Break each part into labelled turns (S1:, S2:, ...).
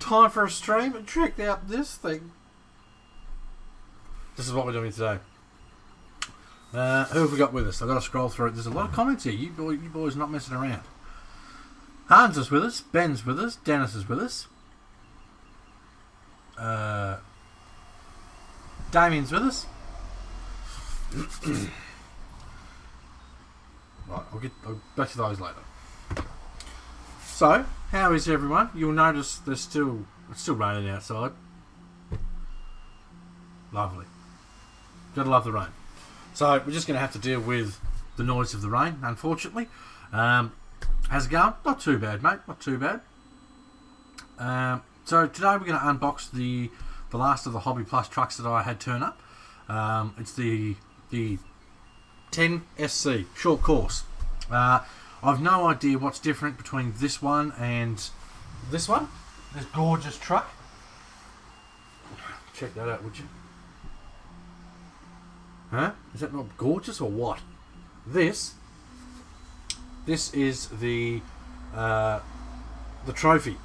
S1: time for a stream and check out this thing. This is what we're doing today. Who have we got with us? I've got to scroll through it. There's a lot of comments here. You boys not messing around. Hans is with us. Ben's with us. Dennis is with us. Damien's with us. Right, I'll back to those later. So, how is everyone? You'll notice it's still raining outside. Lovely. Gotta love the rain. So we're just going to have to deal with the noise of the rain, unfortunately. How's it going? Not too bad, mate. Not too bad. So today we're going to unbox the last of the Hobby Plus trucks that I had turn up. It's the 10SC short course. I've no idea what's different between this one and this one. This gorgeous truck. Check that out, would you? Huh? Is that not gorgeous or what? This is the trophy,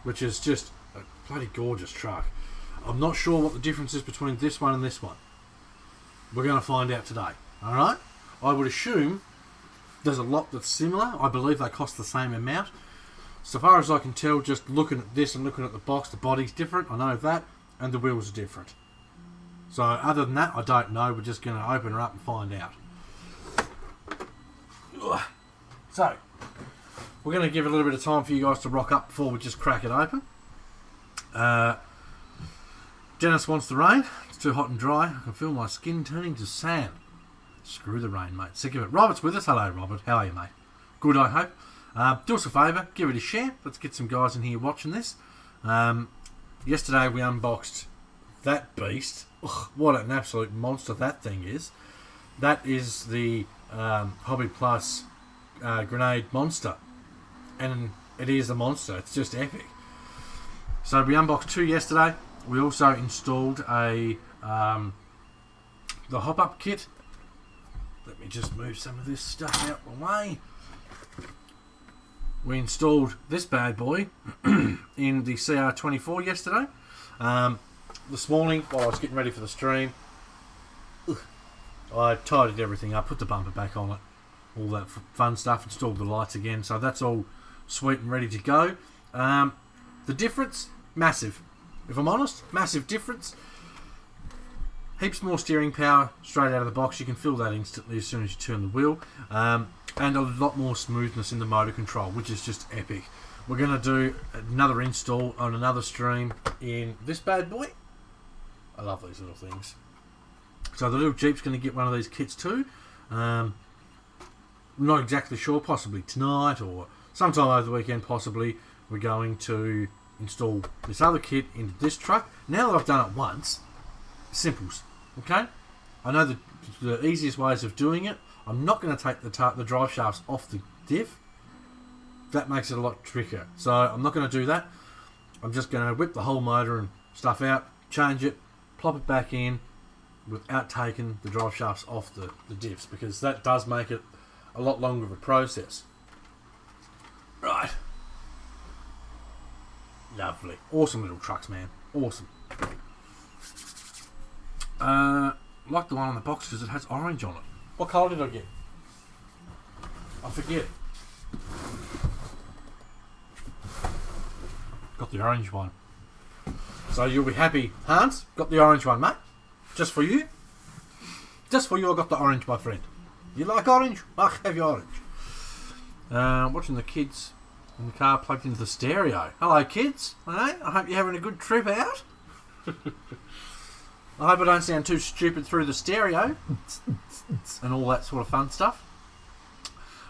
S1: which is just a bloody gorgeous truck. I'm not sure what the difference is between this one and this one. We're going to find out today. Alright? I would assume there's a lot that's similar. I believe they cost the same amount. So far as I can tell, just looking at this and looking at the box, the body's different. I know that. And the wheels are different. So other than that, I don't know. We're just going to open her up and find out. So, we're going to give it a little bit of time for you guys to rock up before we just crack it open. Dennis wants the rain. It's too hot and dry. I can feel my skin turning to sand. Screw the rain, mate. Sick of it. Robert's with us. Hello, Robert. How are you, mate? Good, I hope. Do us a favour. Give it a share. Let's get some guys in here watching this. Yesterday we unboxed that beast. Ugh, what an absolute monster that thing is. That is the Hobby Plus Grenade Monster. And it is a monster. It's just epic. So we unboxed 2 yesterday. We also installed the hop-up kit. Let me just move some of this stuff out the way. We installed this bad boy in the CR24 yesterday. This morning, while I was getting ready for the stream, I tidied everything up, put the bumper back on it, all that fun stuff, installed the lights again, so that's all sweet and ready to go. The difference, massive. If I'm honest, massive difference. Heaps more steering power straight out of the box. You can feel that instantly as soon as you turn the wheel. And a lot more smoothness in the motor control, which is just epic. We're going to do another install on another stream in this bad boy. I love these little things. So the little Jeep's going to get one of these kits too. Not exactly sure, possibly tonight or sometime over the weekend possibly. We're going to install this other kit into this truck. Now that I've done it once, simples, okay? I know the easiest ways of doing it. I'm not going to take the drive shafts off the diff. That makes it a lot trickier. So I'm not going to do that. I'm just going to whip the whole motor and stuff out, change it, plop it back in without taking the drive shafts off the diffs, because that does make it a lot longer of a process. Right. Lovely. Awesome little trucks, man. Awesome. Like the one on the box because it has orange on it. What colour did I get? I forget. Got the orange one. So you'll be happy. Hans, got the orange one, mate. Just for you. Just for you, I got the orange, my friend. You like orange? I'll have your orange. Watching the kids in the car plugged into the stereo. Hello, kids. Hey, I hope you're having a good trip out. I hope I don't sound too stupid through the stereo and all that sort of fun stuff.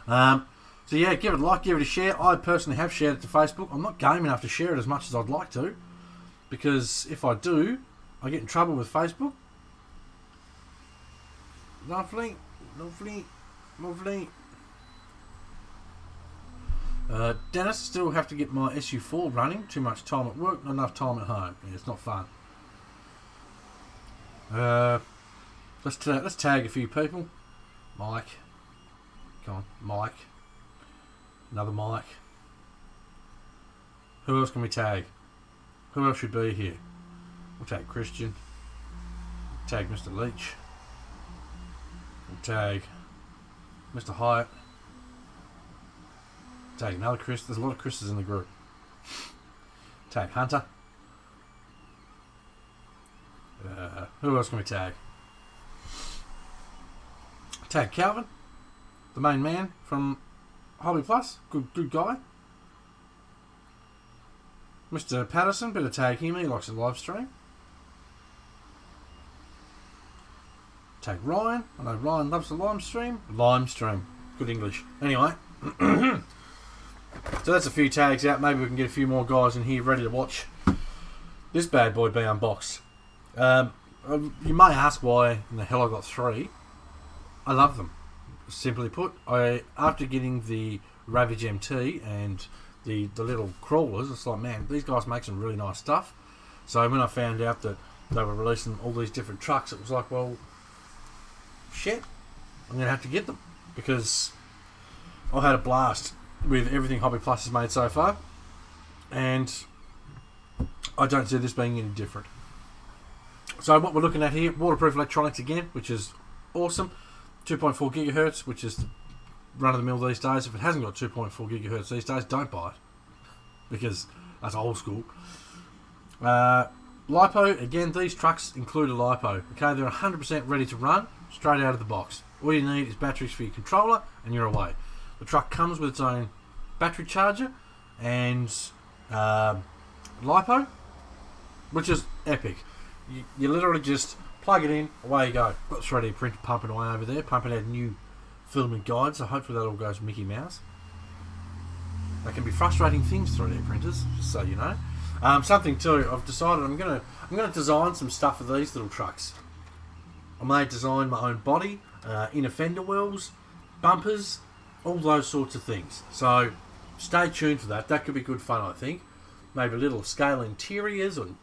S1: So yeah, give it a like, give it a share. I personally have shared it to Facebook. I'm not game enough to share it as much as I'd like to, because if I do, I get in trouble with Facebook. Lovely, lovely, lovely. Dennis, still have to get my SU4 running. Too much time at work, not enough time at home. Yeah, it's not fun. Let's tag a few people. Mike. Come on, Mike. Another Mike. Who else can we tag? Who else should be here? We'll tag Christian. Tag Mr. Leach. We'll tag Mr. Hyatt. Tag another Chris. There's a lot of Chris's in the group. Tag Hunter. Who else can we tag? Tag Calvin, the main man from Hobby Plus. Good guy. Mr. Patterson, better tag him. He likes a live stream. Tag Ryan. I know Ryan loves the live stream. Lime stream. Good English. Anyway. So that's a few tags out. Maybe we can get a few more guys in here ready to watch this bad boy be unboxed. You may ask why in the hell I got 3. I love them. Simply put, after getting the Ravage MT and the little crawlers, it's like, man, these guys make some really nice stuff. So when I found out that they were releasing all these different trucks, it was like, well, shit, I'm going to have to get them, because I've had a blast with everything Hobby Plus has made so far, and I don't see this being any different. So what we're looking at here, waterproof electronics again, which is awesome. 2.4 gigahertz, which is the run of the mill these days. If it hasn't got 2.4 gigahertz these days, don't buy it, because that's old school. LiPo, again, these trucks include a LiPo. Okay, they're 100% ready to run straight out of the box. All you need is batteries for your controller, and you're away. The truck comes with its own battery charger and LiPo, which is epic. You literally just plug it in, away you go. Got the 3D printer pumping away over there, pumping out new filament guides, so hopefully that all goes Mickey Mouse. They can be frustrating things, 3D printers, just so you know. Something too, I've decided I'm gonna design some stuff for these little trucks. I may design my own body, inner fender wells, bumpers, all those sorts of things. So stay tuned for that. That could be good fun, I think. Maybe little scale interiors and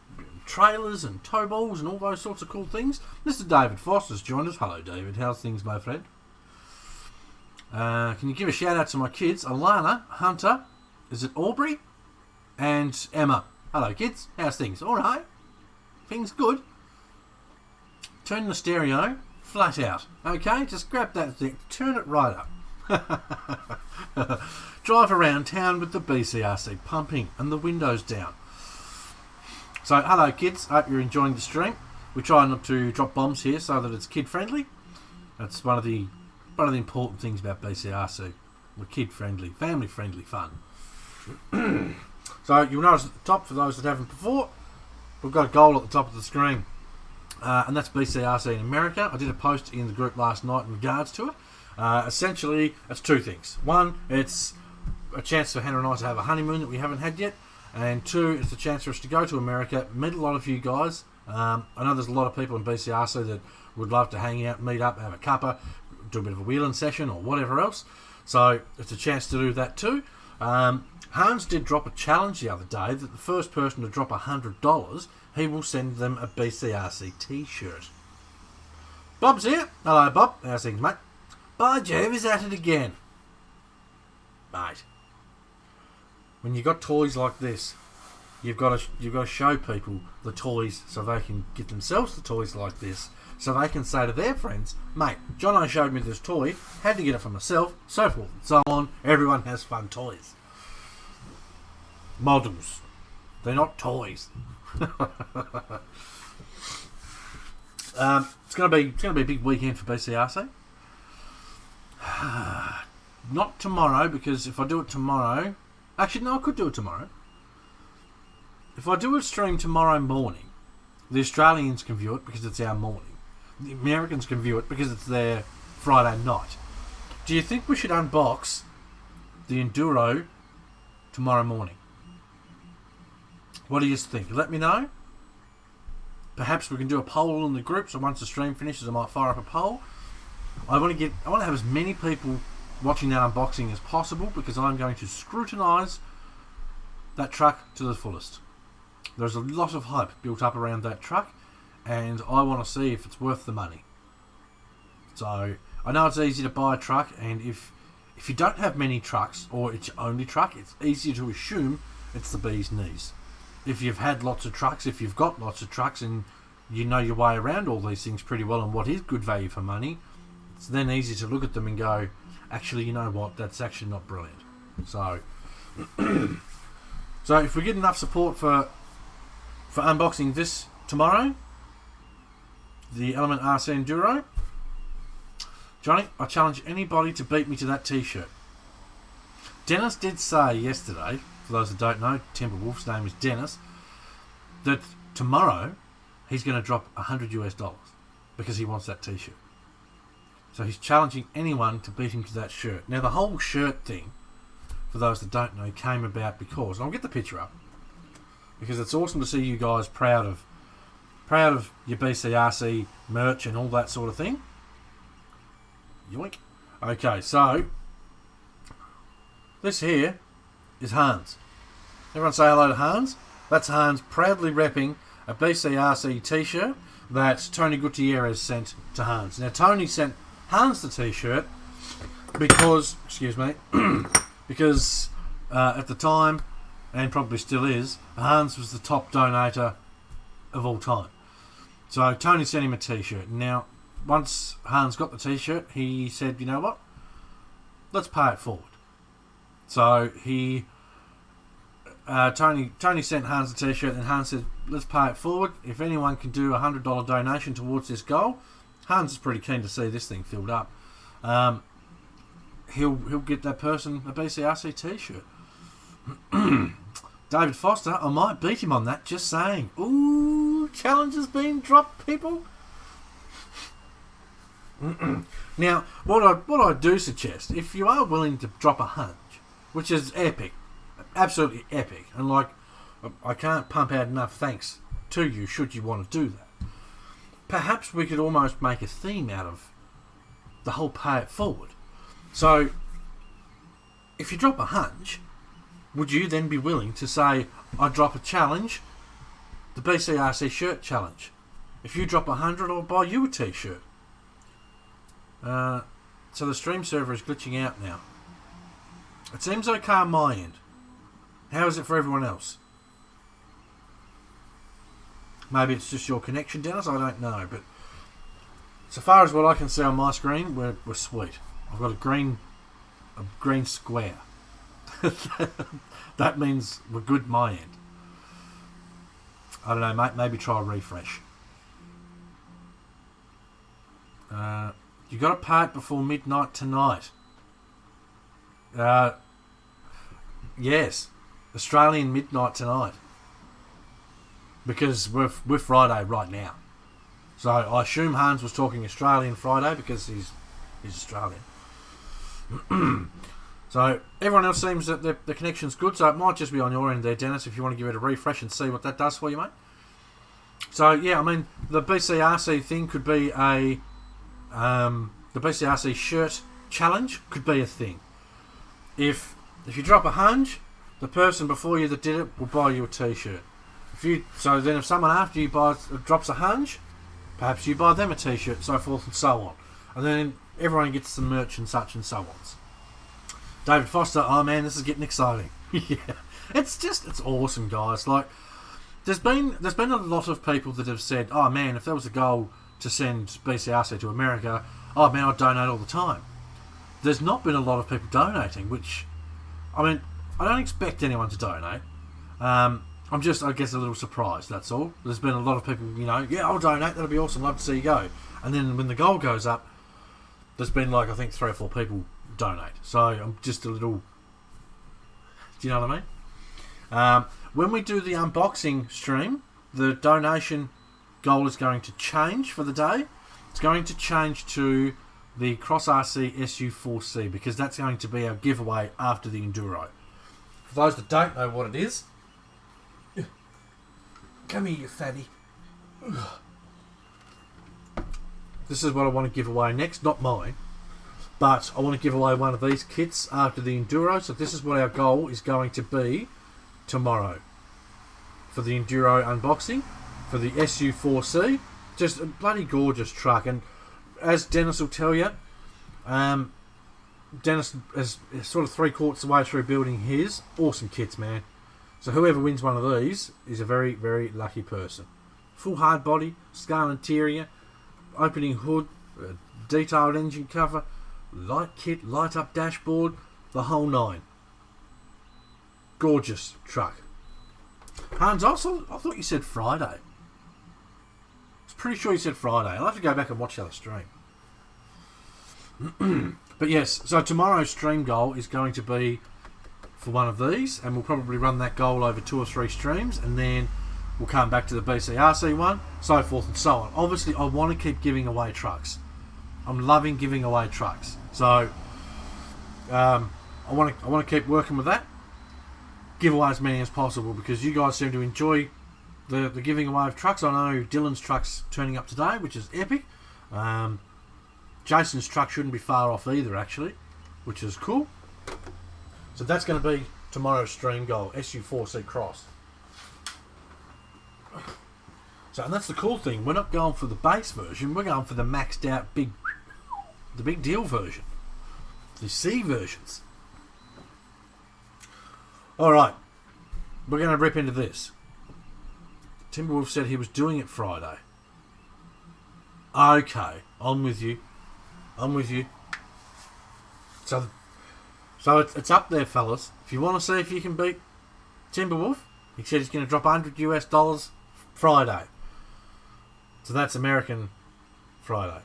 S1: trailers and tow balls and all those sorts of cool things. Mr. David Foster's joined us. Hello, David. How's things, my friend? Can you give a shout out to my kids? Alana, Hunter, is it Aubrey, and Emma. Hello, kids. How's things? All right. Things good. Turn the stereo flat out. Okay, just grab that thing, turn it right up. Drive around town with the BCRC pumping and the windows down. So, hello kids, hope you're enjoying the stream. We try not to drop bombs here so that it's kid friendly. That's one of the important things about BCRC. We're kid friendly, family friendly fun. So you'll notice at the top, for those that haven't before, we've got a goal at the top of the screen. And that's BCRC in America. I did a post in the group last night in regards to it. Essentially, it's two things. One, it's a chance for Hannah and I to have a honeymoon that we haven't had yet. And two, it's a chance for us to go to America, meet a lot of you guys. I know there's a lot of people in BCRC that would love to hang out, meet up, have a cuppa, do a bit of a wheeling session or whatever else. So it's a chance to do that too. Hans did drop a challenge the other day that the first person to drop $100, he will send them a BCRC t-shirt. Bob's here. Hello, Bob. How's things, mate? By Jove, is at it again. Mate, when you've got toys like this, you've got to show people the toys so they can get themselves the toys like this, so they can say to their friends, mate, Jono showed me this toy, had to get it for myself, so forth and so on. Everyone has fun toys. Models. They're not toys. It's gonna be a big weekend for BCRC. Not tomorrow, because if I do it tomorrow, actually no, I could do it tomorrow. If I do a stream tomorrow morning, the Australians can view it because it's our morning. The Americans can view it because it's their Friday night. Do you think we should unbox the Enduro tomorrow morning? What do you think? Let me know. Perhaps we can do a poll in the group, so once the stream finishes I might fire up a poll. I want to have as many people watching that unboxing as possible, because I'm going to scrutinise that truck to the fullest. There's a lot of hype built up around that truck, and I want to see if it's worth the money. So I know it's easy to buy a truck, and if you don't have many trucks, or it's your only truck, it's easier to assume it's the bee's knees. if you've had lots of trucks, if you've got lots of trucks and you know your way around all these things pretty well and what is good value for money, it's then easy to look at them and go, actually, you know what, that's actually not brilliant. So, so if we get enough support for unboxing this tomorrow, the Element RC Enduro, Johnny, I challenge anybody to beat me to that t-shirt. Dennis did say yesterday, for those that don't know, Timberwolf's name is Dennis, that tomorrow he's going to drop $100 because he wants that t-shirt. So he's challenging anyone to beat him to that shirt. Now the whole shirt thing, for those that don't know, came about because, and I'll get the picture up, because it's awesome to see you guys proud of your BCRC merch and all that sort of thing. Yoink. Okay, so this here is Hans. Everyone say hello to Hans. That's Hans proudly repping a BCRC t-shirt that Tony Gutierrez sent to Hans. Now Tony sent Hans the t-shirt because, because at the time, and probably still is, Hans was the top donator of all time. So Tony sent him a t-shirt. Now, once Hans got the t-shirt, he said, you know what? Let's pay it forward. So Tony sent Hans the t-shirt, and Hans said, let's pay it forward. If anyone can do a $100 donation towards this goal, Hans is pretty keen to see this thing filled up. He'll get that person a BCRC t-shirt. David Foster, I might beat him on that, just saying. Ooh, challenge has been dropped, people. Now, what I do suggest, if you are willing to drop a hunch, which is epic, absolutely epic, and like, I can't pump out enough thanks to you should you want to do that. Perhaps we could almost make a theme out of the whole pay it forward. So, if you drop a hunch, would you then be willing to say, I drop a challenge, the BCRC shirt challenge? If you drop 100, I'll buy you a t-shirt. So the stream server is glitching out now. It seems okay on my end. How is it for everyone else? Maybe it's just your connection, Dennis, I don't know. But so far as what I can see on my screen, we're sweet. I've got a green square. That means we're good my end. I don't know, mate, maybe try a refresh. You got to pay it before midnight tonight. Yes, Australian midnight tonight. Because we're Friday right now. So I assume Hans was talking Australian Friday because he's Australian. So everyone else seems that the connection's good, so it might just be on your end there, Dennis, if you want to give it a refresh and see what that does for you, mate. So yeah, I mean, the BCRC thing could be the BCRC shirt challenge could be a thing. If you drop a hunch, the person before you that did it will buy you a t-shirt. So then if someone after you drops a hunch, perhaps you buy them a t-shirt, so forth and so on. And then everyone gets some merch and such and so on. David Foster, oh man, this is getting exciting. Yeah, it's awesome, guys. Like, there's been a lot of people that have said, oh man, if there was a goal to send BCRC to America, oh man, I'd donate all the time. There's not been a lot of people donating, which, I mean, I don't expect anyone to donate. I'm just, I guess, a little surprised, that's all. There's been a lot of people, yeah, I'll donate, that'll be awesome, love to see you go. And then when the goal goes up, there's been like, I think 3 or 4 people donate. So I'm just a little, do you know what I mean? When we do the unboxing stream, the donation goal is going to change for the day. It's going to change to the Cross RC SU4C because that's going to be our giveaway after the Enduro. For those that don't know what it is, come here, you fatty. This is what I want to give away next, not mine. But I want to give away one of these kits after the Enduro. So this is what our goal is going to be tomorrow. For the Enduro unboxing. For the SU4C. Just a bloody gorgeous truck. And as Dennis will tell you, Dennis is sort of 3/4 of the way through building his. Awesome kits, man. So whoever wins one of these is a very, very lucky person. Full hard body, scale interior, opening hood, detailed engine cover, light kit, light up dashboard, the whole nine. Gorgeous truck. Hans, I thought you said Friday. I was pretty sure you said Friday. I'll have to go back and watch the other stream. But yes, so tomorrow's stream goal is going to be for one of these, and we'll probably run that goal over 2 or 3 streams, and then we'll come back to the BCRC one, so forth and so on. Obviously, I want to keep giving away trucks. I'm loving giving away trucks, so I want to keep working with that. Give away as many as possible because you guys seem to enjoy the giving away of trucks. I know Dylan's truck's turning up today, which is epic. Jason's truck shouldn't be far off either, actually, which is cool. So that's going to be tomorrow's stream goal, SU4C Cross. So, and that's the cool thing. We're not going for the base version. We're going for the maxed out the big deal version. The C versions. Alright. We're going to rip into this. Timberwolf said he was doing it Friday. Okay. I'm with you. So it's up there, fellas. If you want to see if you can beat Timberwolf, he said he's going to drop $100 Friday. So that's American Friday.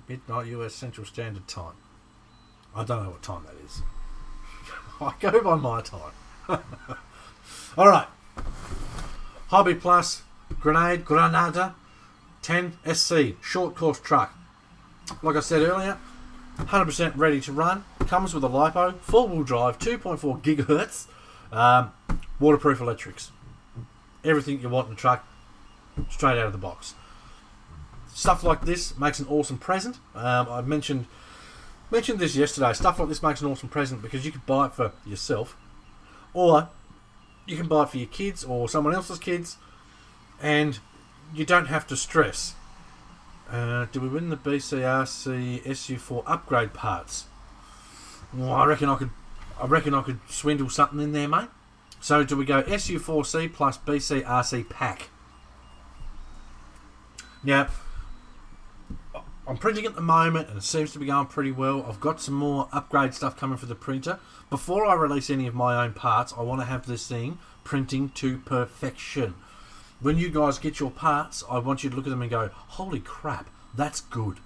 S1: Midnight US Central Standard Time. I don't know what time that is. I go by my time. Alright. Hobby Plus Granada 10 SC short course truck. Like I said earlier, 100% ready to run. Comes with a LiPo, 4-wheel drive, 2.4 gigahertz, waterproof electrics. Everything you want in a truck, straight out of the box. Stuff like this makes an awesome present. I mentioned this yesterday. Stuff like this makes an awesome present because you can buy it for yourself, or you can buy it for your kids or someone else's kids, and you don't have to stress. Do we win the BCRC SU4 upgrade parts? Well, I reckon I could swindle something in there, mate. So do we go SU4C plus BCRC pack? Now, I'm printing at the moment and it seems to be going pretty well. I've got some more upgrade stuff coming for the printer. Before I release any of my own parts, I want to have this thing printing to perfection. When you guys get your parts, I want you to look at them and go, holy crap, that's good.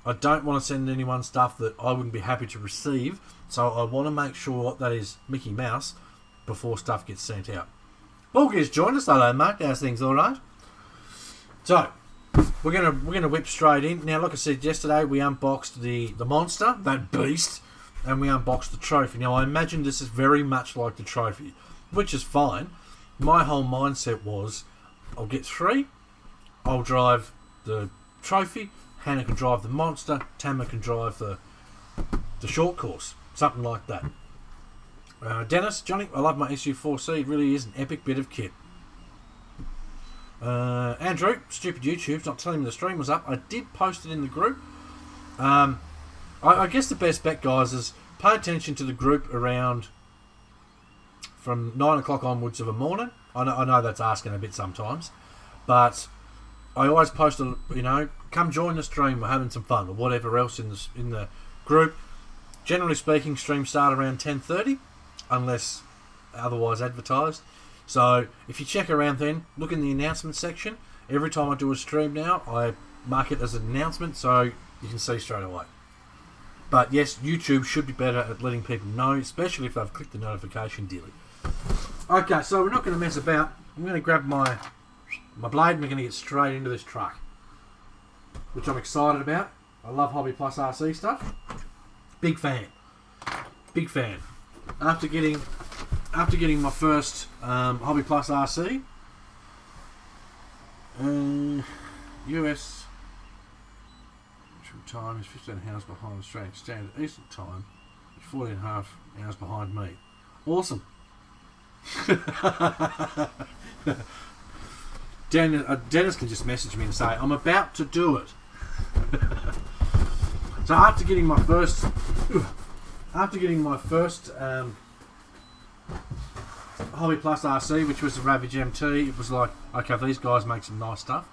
S1: I don't want to send anyone stuff that I wouldn't be happy to receive, so I want to make sure that is Mickey Mouse before stuff gets sent out. Bulgier's joined us. Hello, mate. How's things? All right? So, we're gonna whip straight in. Now, like I said yesterday, we unboxed the monster, that beast, and we unboxed the trophy. Now, I imagine this is very much like the trophy, which is fine. My whole mindset was, I'll get 3, I'll drive the trophy, Hannah can drive the monster, Tama can drive the short course, something like that. Dennis, Johnny, I love my SU4C, it really is an epic bit of kit. Andrew, stupid YouTube's not telling me the stream was up. I did post it in the group. I guess the best bet, guys, is pay attention to the group around from 9 o'clock onwards of a morning. I know that's asking a bit sometimes, but I always post come join the stream, we're having some fun, or whatever else in the group. Generally speaking, streams start around 10:30, unless otherwise advertised. So if you check around then, look in the announcement section. Every time I do a stream now, I mark it as an announcement so you can see straight away. But yes, YouTube should be better at letting people know, especially if they've clicked the notification dealie. Okay, so we're not going to mess about. I'm going to grab my blade and we're going to get straight into this truck, which I'm excited about. I love Hobby Plus RC stuff. Big fan. After getting my first Hobby Plus RC, US time is 15 hours behind Australian Standard Eastern Time, 14.5 hours behind me. Awesome. Dennis can just message me and say, I'm about to do it. So after getting my first Hobby Plus RC, which was the Ravage MT, it was like, okay, these guys make some nice stuff.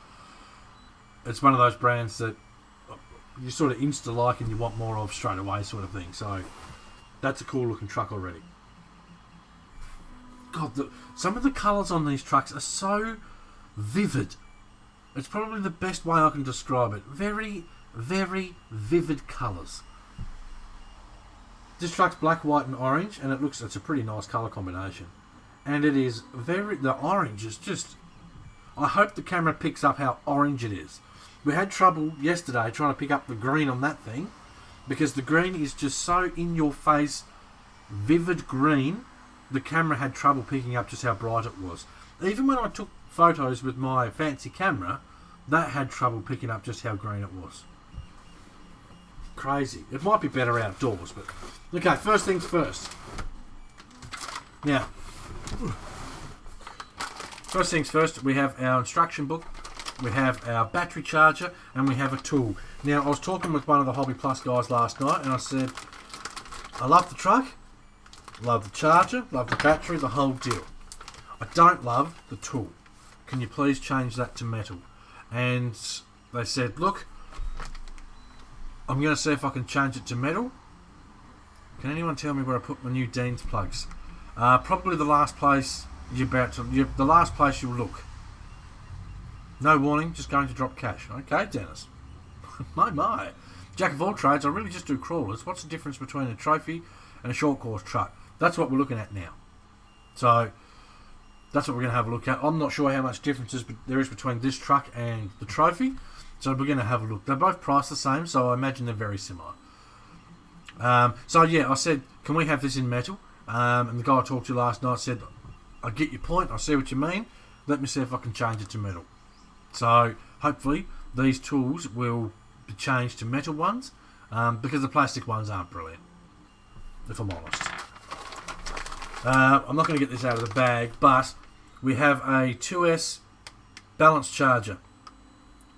S1: It's one of those brands that you sort of insta-like and you want more of straight away sort of thing. So that's a cool looking truck already. God, some of the colours on these trucks are so vivid. It's probably the best way I can describe it. Very, very vivid colours. This truck's black, white and orange, and it's a pretty nice colour combination. And it is the orange is just, I hope the camera picks up how orange it is. We had trouble yesterday trying to pick up the green on that thing, because the green is just so in your face, vivid green, the camera had trouble picking up just how bright it was. Even when I took photos with my fancy camera, that had trouble picking up just how green it was. Crazy. It might be better outdoors, but... Okay, first things first. Now, first things first, we have our instruction book, we have our battery charger, and we have a tool. Now, I was talking with one of the Hobby Plus guys last night, and I said, I love the truck, love the charger, love the battery, the whole deal. I don't love the tool. Can you please change that to metal? And they said, look, I'm going to see if I can change it to metal. Can anyone tell me where I put my new Dean's plugs? Probably the last place the last place you'll look. No warning, just going to drop cash. Okay, Dennis. my. Jack of all trades, I really just do crawlers. What's the difference between a trophy and a short course truck? That's what we're looking at now. So, that's what we're going to have a look at. I'm not sure how much difference there is between this truck and the trophy. So we're going to have a look. They're both priced the same, so I imagine they're very similar. So yeah, I said, can we have this in metal? And the guy I talked to last night said, I get your point, I see what you mean. Let me see if I can change it to metal. So hopefully these tools will be changed to metal ones, because the plastic ones aren't brilliant, if I'm honest. I'm not going to get this out of the bag, but we have a 2S balance charger.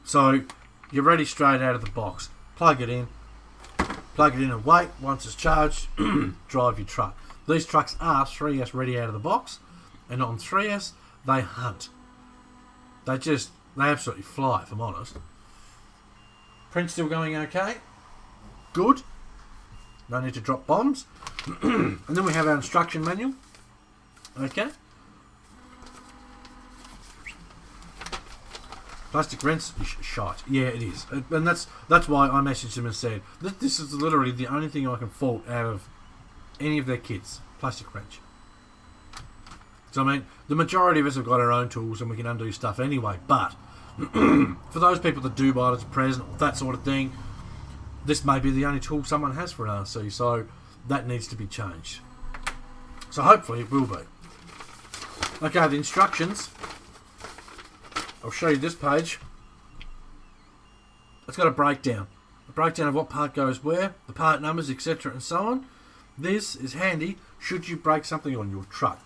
S1: So you're ready straight out of the box. Plug it in and wait. Once it's charged, drive your truck. These trucks are 3S ready out of the box, and on 3S they hunt. They absolutely fly, if I'm honest. Print's still going okay. Good. No need to drop bombs. And then we have our instruction manual. Okay. Plastic rinse is shite. Yeah, it is. And that's why I messaged him and said, this is literally the only thing I can fault out of any of their kits. Plastic wrench. So, I mean, the majority of us have got our own tools and we can undo stuff anyway, but for those people that do buy it as a present, that sort of thing, this may be the only tool someone has for an RC, so that needs to be changed. So hopefully it will be. Okay, the instructions. I'll show you this page. It's got a breakdown of what part goes where, the part numbers, etc. and so on. This is handy should you break something on your truck.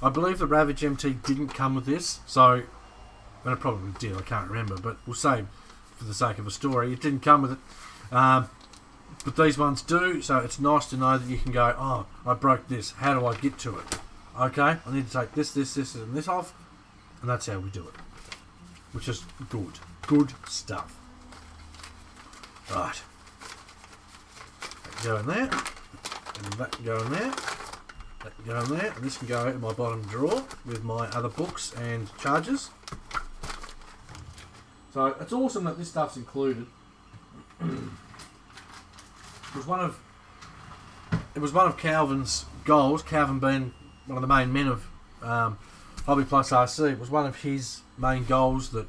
S1: I believe the Ravage MT didn't come with this, so, and it probably did, I can't remember, but we'll say for the sake of a story, it didn't come with it. But these ones do, so it's nice to know that you can go, oh, I broke this, how do I get to it? Okay, I need to take this and this off, and that's how we do it. Which is good stuff. Right. That can go in there, and that can go in there, that can go in there, and this can go in my bottom drawer with my other books and chargers. So it's awesome that this stuff's included. It was one of Calvin's goals, Calvin being one of the main men of Hobby Plus RC. It was one of his main goals that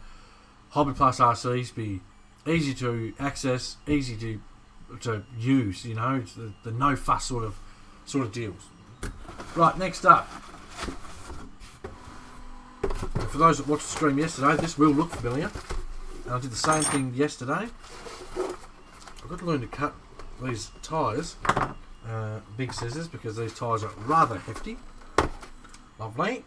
S1: Hobby Plus RCs be easy to access, easy to use, you know, the no fuss sort of deals. Right, next up. And for those that watched the stream yesterday, this will look familiar. And I did the same thing yesterday. I've got to learn to cut these tyres, big scissors, because these tyres are rather hefty. Lovely.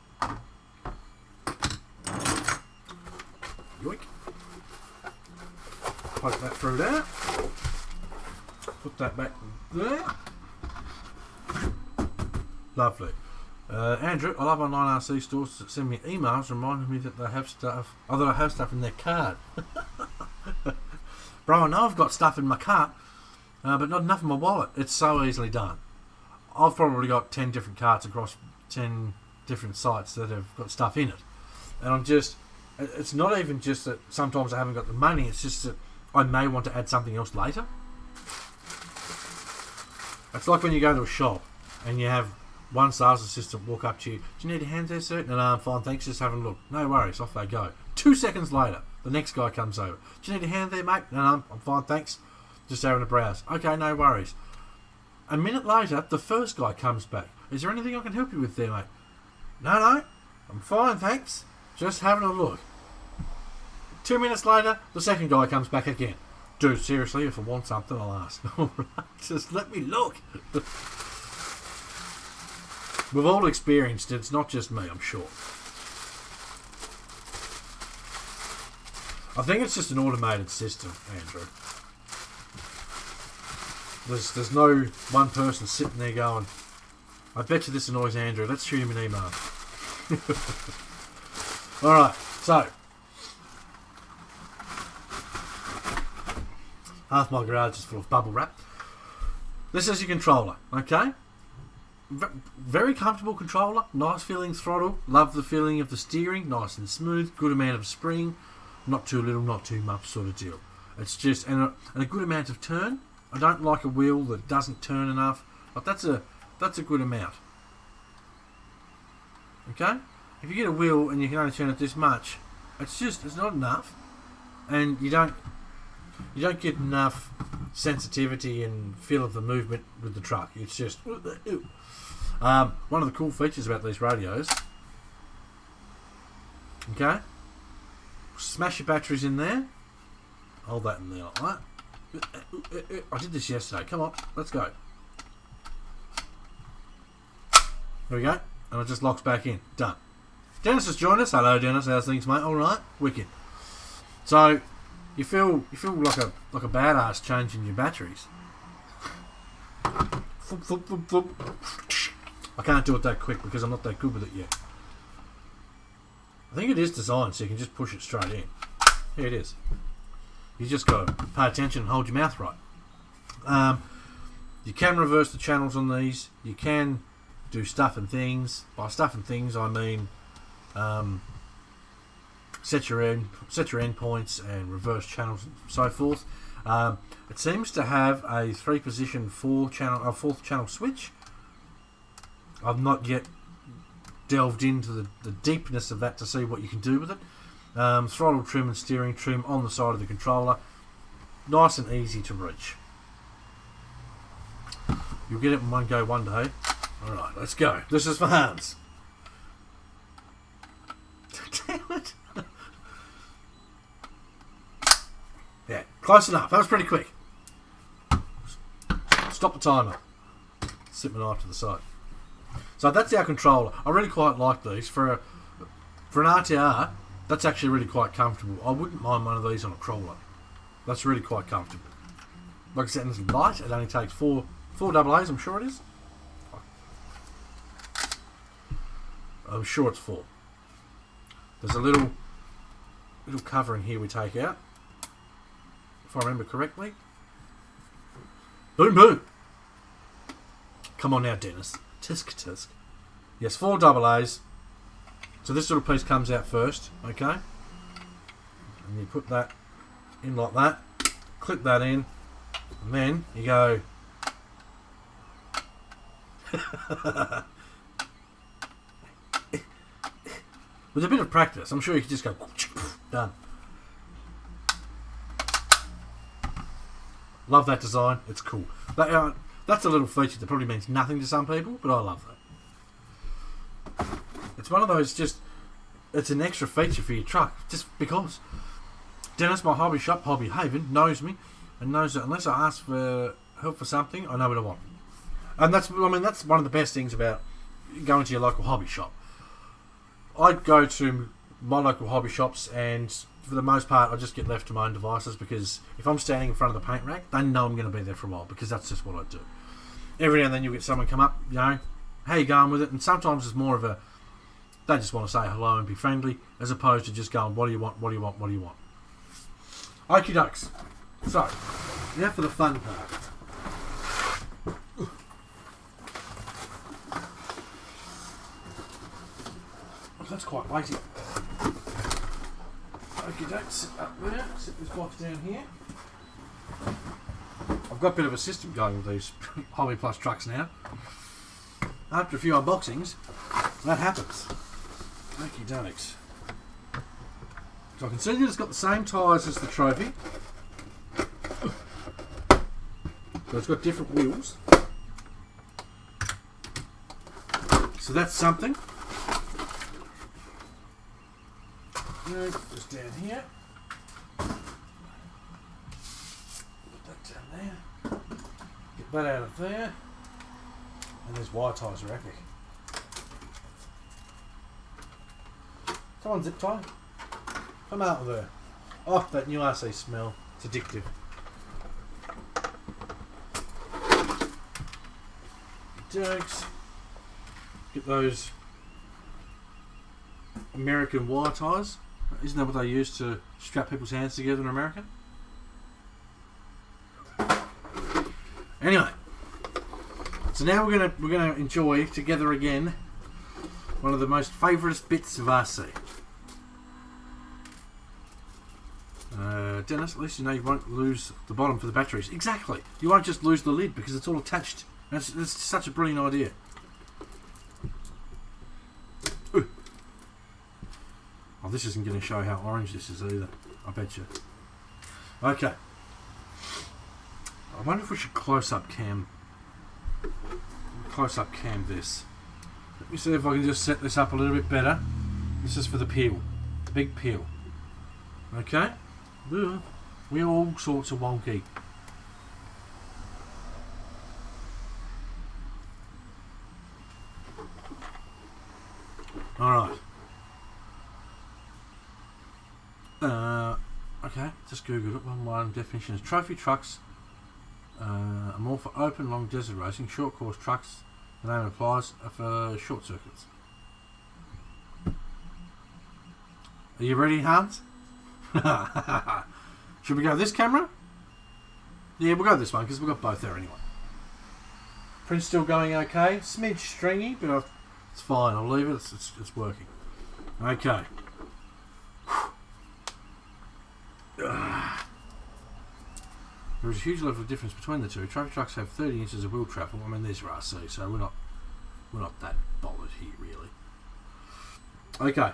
S1: Yoink. Poke that through there. Put that back there. Lovely. Andrew, I love online RC stores that send me emails reminding me that they have stuff, that I have stuff in their cart. Bro, I know I've got stuff in my cart, but not enough in my wallet. It's so easily done. I've probably got 10 different carts across 10 different sites that have got stuff in it. And it's not even just that sometimes I haven't got the money, it's just that I may want to add something else later. It's like when you go to a shop and you have one sales assistant walk up to you, do you need a hand there, sir? No, I'm fine, thanks, just having a look. No worries, off they go. 2 seconds later, the next guy comes over. Do you need a hand there, mate? No, I'm fine, thanks. Just having a browse. Okay, no worries. A minute later, the first guy comes back. Is there anything I can help you with there, mate? No, I'm fine, thanks. Just having a look. 2 minutes later, the second guy comes back again. Dude, seriously, if I want something, I'll ask. Alright, just let me look. We've all experienced it. It's not just me, I'm sure. I think it's just an automated system, Andrew. There's no one person sitting there going, I bet you this annoys Andrew. Let's shoot him an email. Alright, so half my garage is full of bubble wrap. This is your controller, okay? Very comfortable controller, nice feeling throttle, love the feeling of the steering, nice and smooth, good amount of spring, not too little, not too much sort of deal. It's just, and a good amount of turn. I don't like a wheel that doesn't turn enough. Like that's a good amount. Okay? If you get a wheel and you can only turn it this much, it's not enough, and you don't get enough sensitivity and feel of the movement with the truck. It's just one of the cool features about these radios. Okay, smash your batteries in there. Hold that in there like that. I did this yesterday. Come on, let's go. There we go, and it just locks back in. Done. Dennis has joined us. Hello, Dennis. How's things, mate? All right, wicked. So you feel like a badass changing your batteries. Flip, flip, flip, flip. I can't do it that quick because I'm not that good with it yet. I think it is designed so you can just push it straight in. Here it is. You just got to pay attention and hold your mouth right. You can reverse the channels on these. You can do stuff and things. By stuff and things, I mean set your endpoints and reverse channels and so forth. It seems to have a 3-position fourth channel switch. I've not yet delved into the deepness of that to see what you can do with it. Throttle trim and steering trim on the side of the controller. Nice and easy to reach. You'll get it in one go one day. Alright, let's go. This is for Hans. Damn it. Yeah, close enough. That was pretty quick. Stop the timer. Sit my knife to the side. So that's our controller. I really quite like these. For an RTR, that's actually really quite comfortable. I wouldn't mind one of these on a crawler. That's really quite comfortable. Like I said, it's light. It only takes four AA's, I'm sure it is. I'm sure it's 4. There's a little covering here we take out, if I remember correctly. Boom, boom. Come on now, Dennis. Tisk, tisk. Yes, 4 AA's. So this little piece comes out first, okay? And you put that in like that. Clip that in. And then you go... With a bit of practice, I'm sure you can just go... Done. Love that design. It's cool. That's a little feature that probably means nothing to some people, but I love that. It's one of those it's an extra feature for your truck, just because. Dennis, my hobby shop, Hobby Haven, knows me and knows that unless I ask for help for something, I know what I want. And that's one of the best things about going to your local hobby shop. I go to my local hobby shops and for the most part I just get left to my own devices, because if I'm standing in front of the paint rack, they know I'm going to be there for a while, because that's just what I do. Every now and then you'll get someone come up, how you going with it, and sometimes it's more of a, they just want to say hello and be friendly, as opposed to just going, what do you want, what do you want, what do you want? Okie dokes. So, now for the fun part. That's quite weighty. Okie dokes, sit up there, sit this box down here. I've got a bit of a system going with these Hobby Plus trucks now. After a few unboxings, that happens. Okie dokes. So I can see that it's got the same tyres as the Trophy. So it's got different wheels. So that's something. Just down here. Put that down there. Get that out of there. And these wire ties are epic. Come on, zip tie. Come out of there. Oh, that new RC smell. It's addictive. Jokes. Get those American wire ties. Isn't that what they use to strap people's hands together in America? Anyway, so now we're gonna enjoy together again one of the most favourite bits of RC. Dennis, at least you know you won't lose the bottom for the batteries. Exactly. You won't just lose the lid because it's all attached. That's such a brilliant idea. Ooh. Oh, this isn't going to show how orange this is either. I bet you. Okay. I wonder if we should close-up cam this. Let me see if I can just set this up a little bit better. This is for the peel. The big peel. Okay? We're all sorts of wonky. Alright. Okay, just Googled it. One definition is trophy trucks are more for open, long desert racing. Short course trucks, the name applies, are for short circuits. Are you ready, Hans? Should we go this camera? Yeah, we'll go this one because we've got both there anyway. Print's still going okay. Smidge stringy, but it's fine. I'll leave it. It's working. Okay. There is a huge level of difference between the two. Trophy trucks have 30 inches of wheel travel. I mean, these are RC, so we're not that bothered here, really. Okay.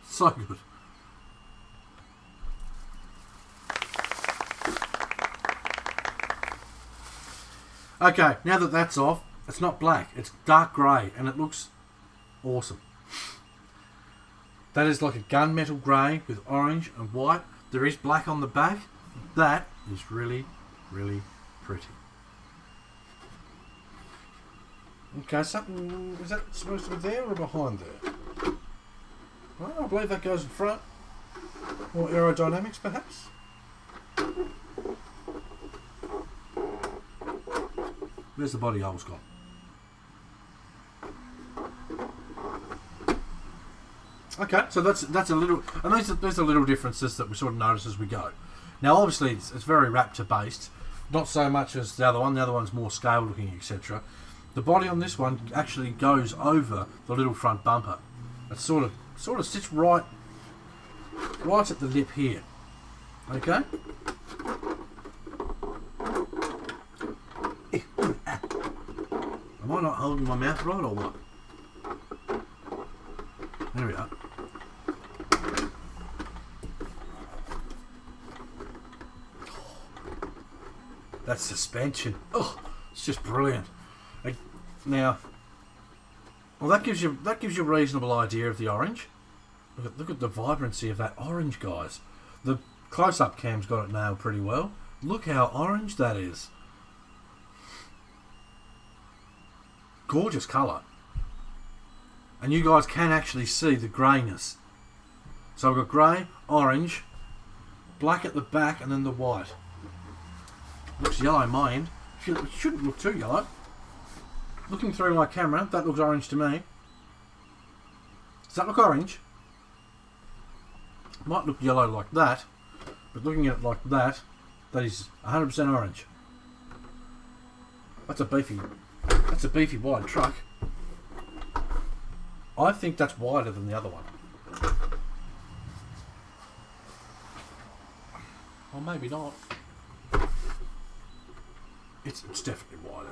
S1: So good. Okay, now that that's off, it's not black, it's dark grey, and it looks awesome. That is like a gunmetal grey with orange and white. There is black on the back. That is really, really pretty. Okay, something, is that supposed to be there or behind there? Well, I believe that goes in front. More aerodynamics, perhaps? Where's the body holes gone? Okay, so that's a little, and there's a little differences that we sort of notice as we go. Now, obviously, it's very Raptor based, not so much as the other one. The other one's more scale looking, etc. The body on this one actually goes over the little front bumper. It sort of sits right at the lip here. Okay. Am I not holding my mouth right or what? There we are. That's suspension. Oh, it's just brilliant. Now, well, that gives you a reasonable idea of the orange. Look at the vibrancy of that orange, guys. The close-up cam's got it nailed pretty well. Look how orange that is. Gorgeous colour. and you guys can actually see the greyness. So I've got grey, orange, black at the back, and then the white. Looks yellow in my end. It shouldn't look too yellow. Looking through my camera, that looks orange to me. Does that look orange? Might look yellow like that, but looking at it like that, that is 100% orange. That's a beefy wide truck. I think that's wider than the other one. Or maybe not. It's definitely wider.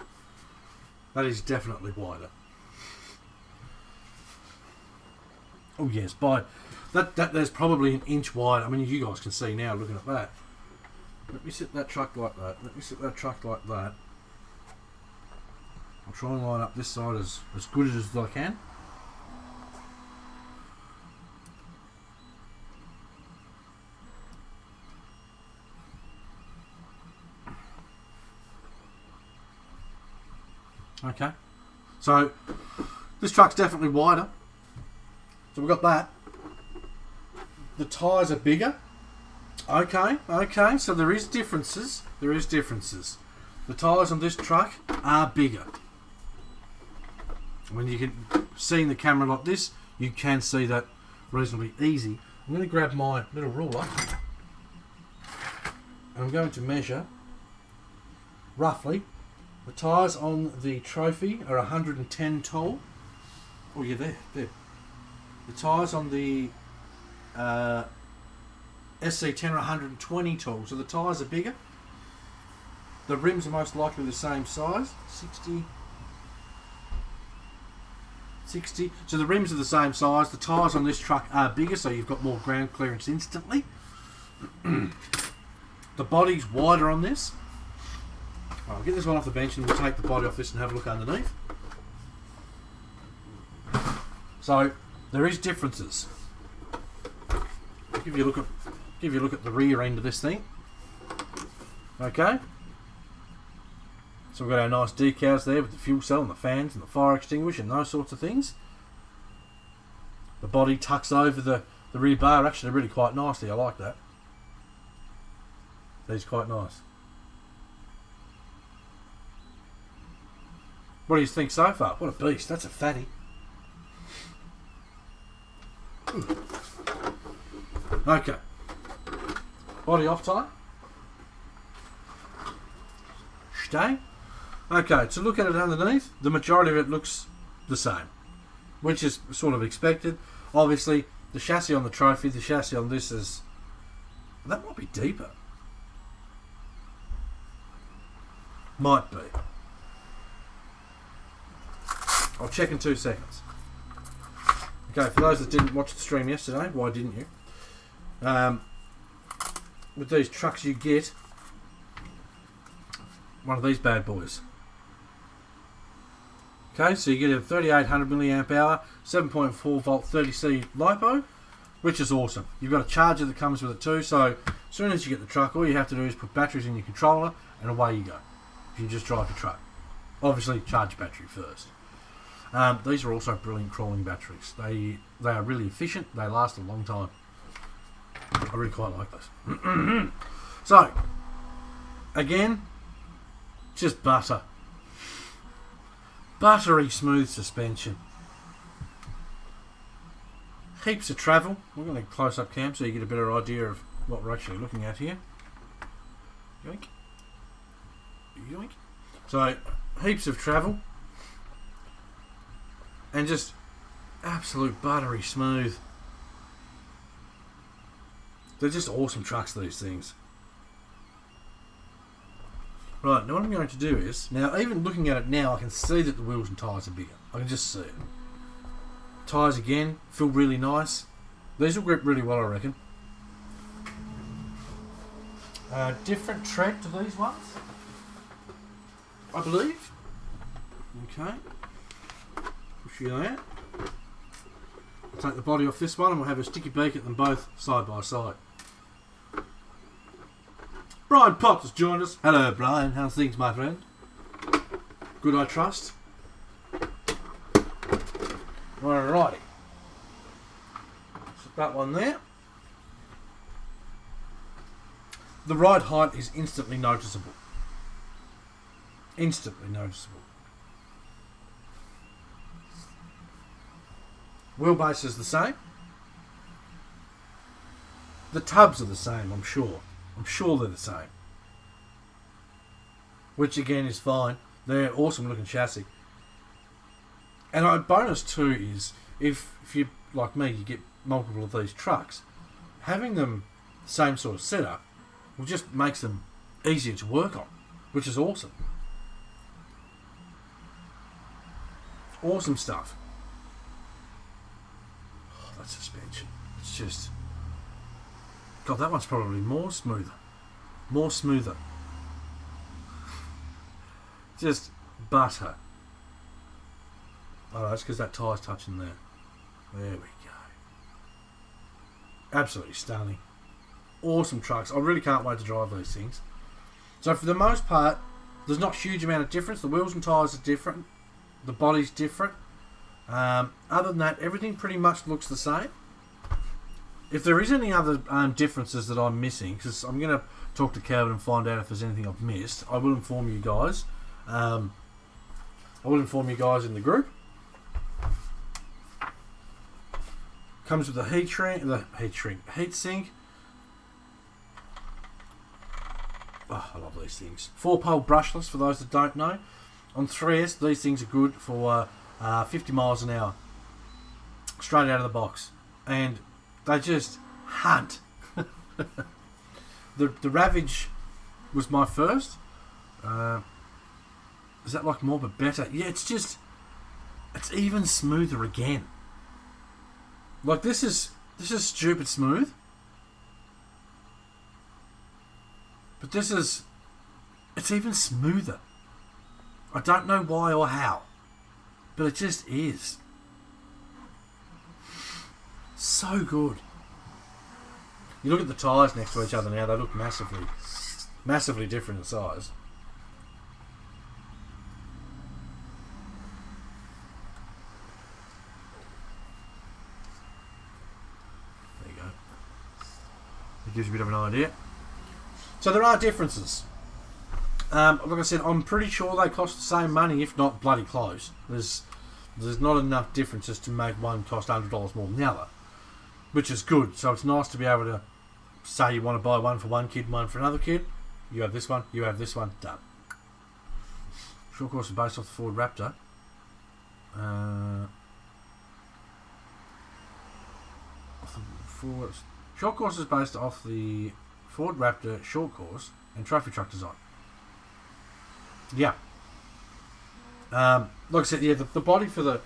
S1: That is definitely wider. Oh yes, by that there's probably an inch wide. I mean, you guys can see now looking at that. Let me sit that truck like that. Let me sit that truck like that. I'll try and line up this side as good as I can. Okay, so this truck's definitely wider. So we've got that. The tyres are bigger. Okay, so there is differences. The tyres on this truck are bigger. When you can see in the camera like this, you can see that reasonably easy. I'm going to grab my little ruler and I'm going to measure roughly. The tyres on the Trophy are 110 tall. Oh yeah, there. The tyres on the SC10 are 120 tall, so the tyres are bigger. The rims are most likely the same size, 60. So the rims are the same size. The tyres on this truck are bigger, so you've got more ground clearance instantly. The body's wider on this. I'll get this one off the bench and we'll take the body off this and have a look underneath. So there is differences. I'll give you a look at the rear end of this thing. Okay. So we've got our nice decals there with the fuel cell and the fans and the fire extinguisher and those sorts of things. The body tucks over the rear bar actually really quite nicely. I like that. That is quite nice. What do you think so far? What a beast. That's a fatty. Okay. Body off time. Stay. Okay, to look at it underneath, the majority of it looks the same, which is sort of expected. Obviously, the chassis on the Trophy, the chassis on this is... That might be deeper. Might be. I'll check in 2 seconds. Okay, for those that didn't watch the stream yesterday, why didn't you? With these trucks you get one of these bad boys. Okay, so you get a 3800 milliamp hour, 7.4 volt 30C LiPo, which is awesome. You've got a charger that comes with it too, so as soon as you get the truck, all you have to do is put batteries in your controller and away you go. You just drive the truck. Obviously, charge your battery first. These are also brilliant crawling batteries. They are really efficient. They last a long time. I really quite like those. So, again, just butter. Buttery smooth suspension. Heaps of travel. We're going to close up cam so you get a better idea of what we're actually looking at here. Yoink. Yoink. So, heaps of travel. And just absolute buttery smooth. They're just awesome trucks, these things. Right, now what I'm going to do is, now even looking at it now, I can see that the wheels and tyres are bigger. I can just see it. Tyres again, feel really nice. These will grip really well, I reckon. Different tread to these ones, I believe. Okay. Push you there. I'll take the body off this one and we'll have a sticky beak at them both side by side. Brian Potts has joined us. Hello Brian, how's things my friend? Good I trust. Alrighty. So that one there. The ride height is instantly noticeable. Instantly noticeable. Wheelbase is the same. The tubs are the same, I'm sure. I'm sure they're the same. Which again is fine. They're awesome looking chassis. And a bonus too is if you, like me, you get multiple of these trucks, having them the same sort of setup will just makes them easier to work on, which is awesome. Awesome stuff. Oh, that suspension. It's just... God, that one's probably more smoother. More smoother. Just butter. Oh, that's because that tyre's touching there. There we go. Absolutely stunning. Awesome trucks. I really can't wait to drive these things. So for the most part, there's not a huge amount of difference. The wheels and tyres are different. The body's different. Other than that, everything pretty much looks the same. If there is any other differences that I'm missing, because I'm going to talk to Calvin and find out if there's anything I've missed, I will inform you guys. I will inform you guys in the group. Comes with a heat sink. Oh, I love these things. 4-pole brushless for those that don't know. On 3S, these things are good for 50 miles an hour. Straight out of the box. And they just hunt. The Ravage was my first. Is that like more but better? Yeah, it's even smoother again. Like this is stupid smooth. But it's even smoother. I don't know why or how, but it just is. So good. You look at the tyres next to each other now, they look massively different in size. There you go. It gives you a bit of an idea. So there are differences. Like I said, I'm pretty sure they cost the same money, if not bloody close. There's not enough differences to make one cost $100 more than the other, which is good. So it's nice to be able to say you want to buy one for one kid and one for another kid. You have this one, you have this one, done. Short course is based off the Ford Raptor. Short course is based off the Ford Raptor short course and trophy truck design. Yeah. Like I said, yeah, the body for the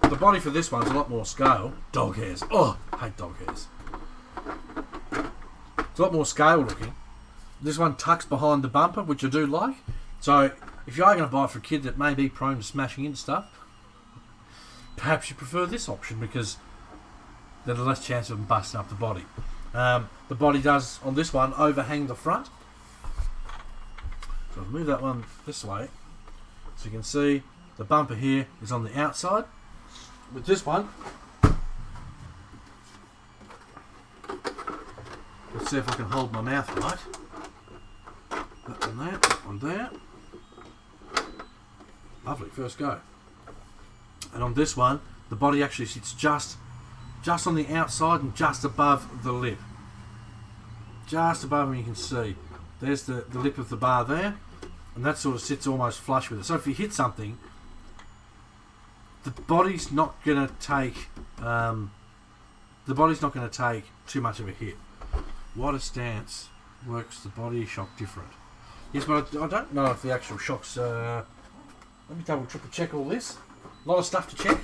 S1: body for this one's a lot more scale. Dog hairs. Oh, I hate dog hairs. It's a lot more scale looking. This one tucks behind the bumper, which I do like. So if you are going to buy it for a kid that may be prone to smashing into stuff, perhaps you prefer this option because there's less chance of them busting up the body. The body does, on this one, overhang the front. So I'll move that one this way. So you can see the bumper here is on the outside. With this one, let's see if I can hold my mouth right. That one there, that one there. Lovely, first go. And on this one, the body actually sits just on the outside and just above the lip. Just above them you can see. There's the lip of the bar there. And that sort of sits almost flush with it. So if you hit something, the body's not going to take too much of a hit. Wider stance works the body shock different. Yes, but I don't know if the actual shocks. Let me double triple check all this. A lot of stuff to check.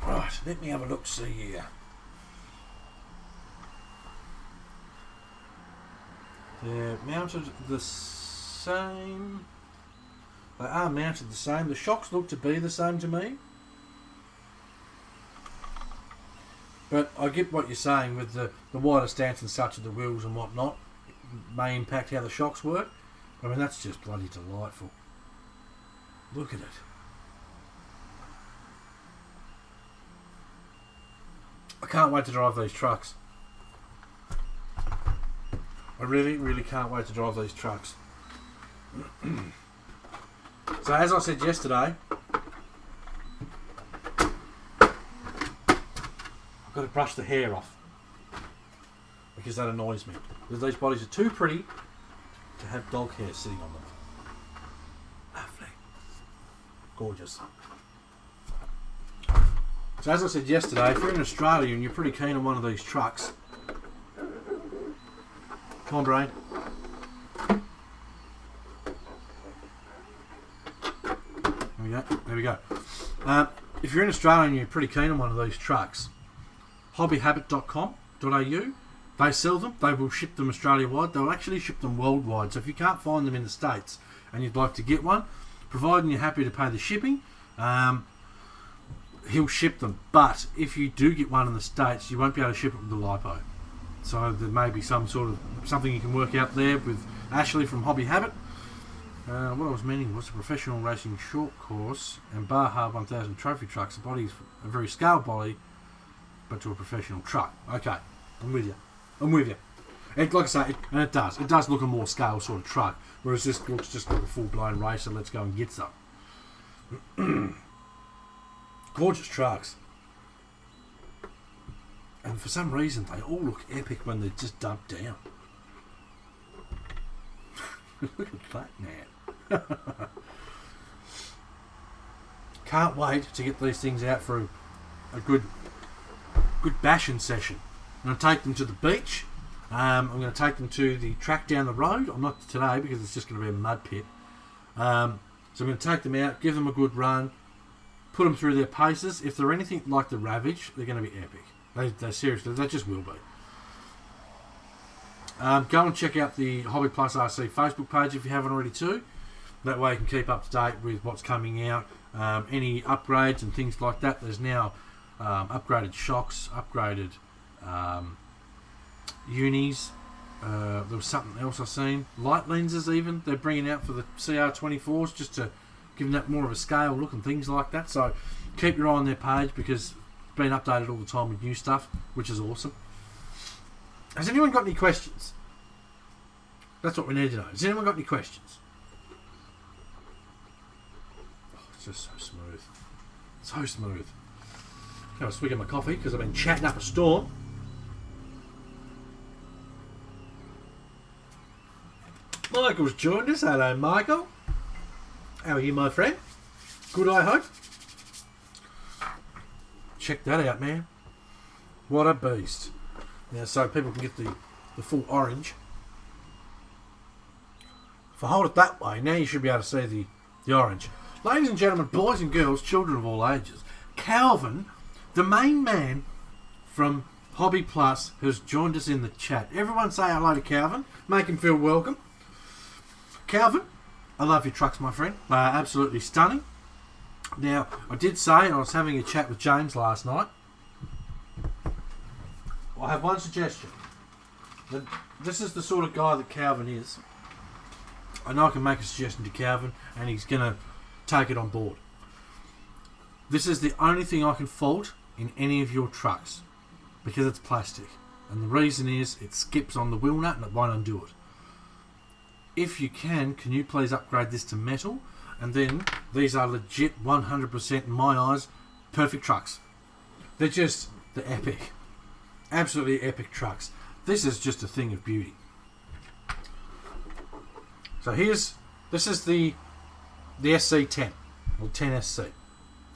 S1: Right, let me have a look. See here. They're mounted the same. They are mounted the same. The shocks look to be the same to me. But I get what you're saying with the wider stance and such of the wheels and whatnot. It may impact how the shocks work. I mean, that's just bloody delightful. Look at it. I can't wait to drive these trucks. I really, really can't wait to drive these trucks. So as I said yesterday, I've got to brush the hair off because that annoys me. Because these bodies are too pretty to have dog hair sitting on them. Lovely. Gorgeous. So as I said yesterday, if you're in Australia and you're pretty keen on one of these trucks, come on, Brain. There we go. There we go. If you're in Australia and you're pretty keen on one of these trucks, hobbyhabit.com.au, they sell them. They will ship them Australia-wide. They'll actually ship them worldwide. So if you can't find them in the States and you'd like to get one, providing you're happy to pay the shipping, he'll ship them. But if you do get one in the States, you won't be able to ship it with the LiPo. So there may be some sort of something you can work out there with Ashley from Hobby Habit. What I was meaning was a professional racing short course and Baja 1000 trophy trucks. The body's a very scaled body, but to a professional truck. Okay, I'm with you. I'm with you. It, like I say, it does. It does look a more scale sort of truck, whereas this looks just like a full-blown racer. Let's go and get some. Gorgeous trucks. And for some reason, they all look epic when they're just dumped down. Look at that, man. Can't wait to get these things out for a good bashing session. I'm going to take them to the beach. I'm going to take them to the track down the road. I'm not today because it's just going to be a mud pit. So I'm going to take them out, give them a good run, put them through their paces. If they're anything like the Ravage, they're going to be epic. They seriously, they just will be. Go and check out the Hobby Plus RC Facebook page if you haven't already too. That way you can keep up to date with what's coming out, any upgrades and things like that. There's now upgraded shocks, upgraded unis. There was something else I've seen. Light lenses even, they're bringing out for the CR24s just to give them that more of a scale look and things like that. So keep your eye on their page because it's been updated all the time with new stuff, which is awesome. Has anyone got any questions? That's what we need to know. Has anyone got any questions? Oh, it's just so smooth. So smooth. Have a swig of my coffee because I've been chatting up a storm. Michael's joined us. Hello, Michael. How are you, my friend? Good, I hope. Check that out, man. What a beast. Now, so people can get the full orange. If I hold it that way, now you should be able to see the orange. Ladies and gentlemen, boys and girls, children of all ages, Calvin, the main man from Hobby Plus, has joined us in the chat. Everyone say hello to Calvin. Make him feel welcome. Calvin, I love your trucks, my friend. They are absolutely stunning. Now, I did say, I was having a chat with James last night. I have one suggestion. This is the sort of guy that Calvin is. I know I can make a suggestion to Calvin and he's going to take it on board. This is the only thing I can fault in any of your trucks because it's plastic. And the reason is it skips on the wheel nut and it won't undo it. If you can you please upgrade this to metal? And then these are legit 100% in my eyes perfect trucks. They're epic. Absolutely epic trucks. This is just a thing of beauty. So this is the SC10 or 10SC,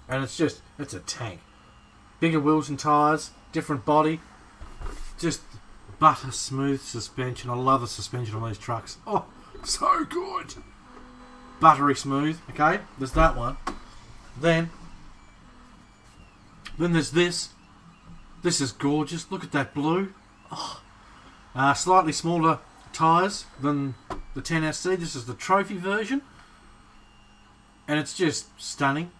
S1: and it's a tank. Bigger wheels and tyres, different body, just butter smooth suspension. I love the suspension on these trucks. Oh, so good. Buttery smooth. Okay, there's that one. Then there's this. This is gorgeous. Look at that blue. Oh. Slightly smaller tyres than the 10SC. This is the trophy version. And it's just stunning.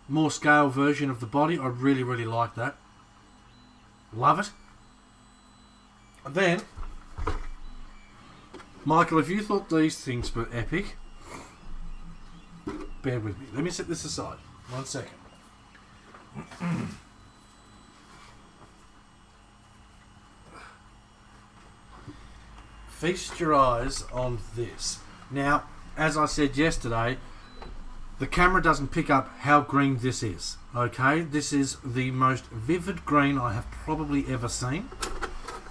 S1: More scale version of the body. I really, really like that. Love it. And then, Michael, if you thought these things were epic, bear with me. Let me set this aside. 1 second. Feast your eyes on this. Now, as I said yesterday, the camera doesn't pick up how green this is. Okay, this is the most vivid green I have probably ever seen.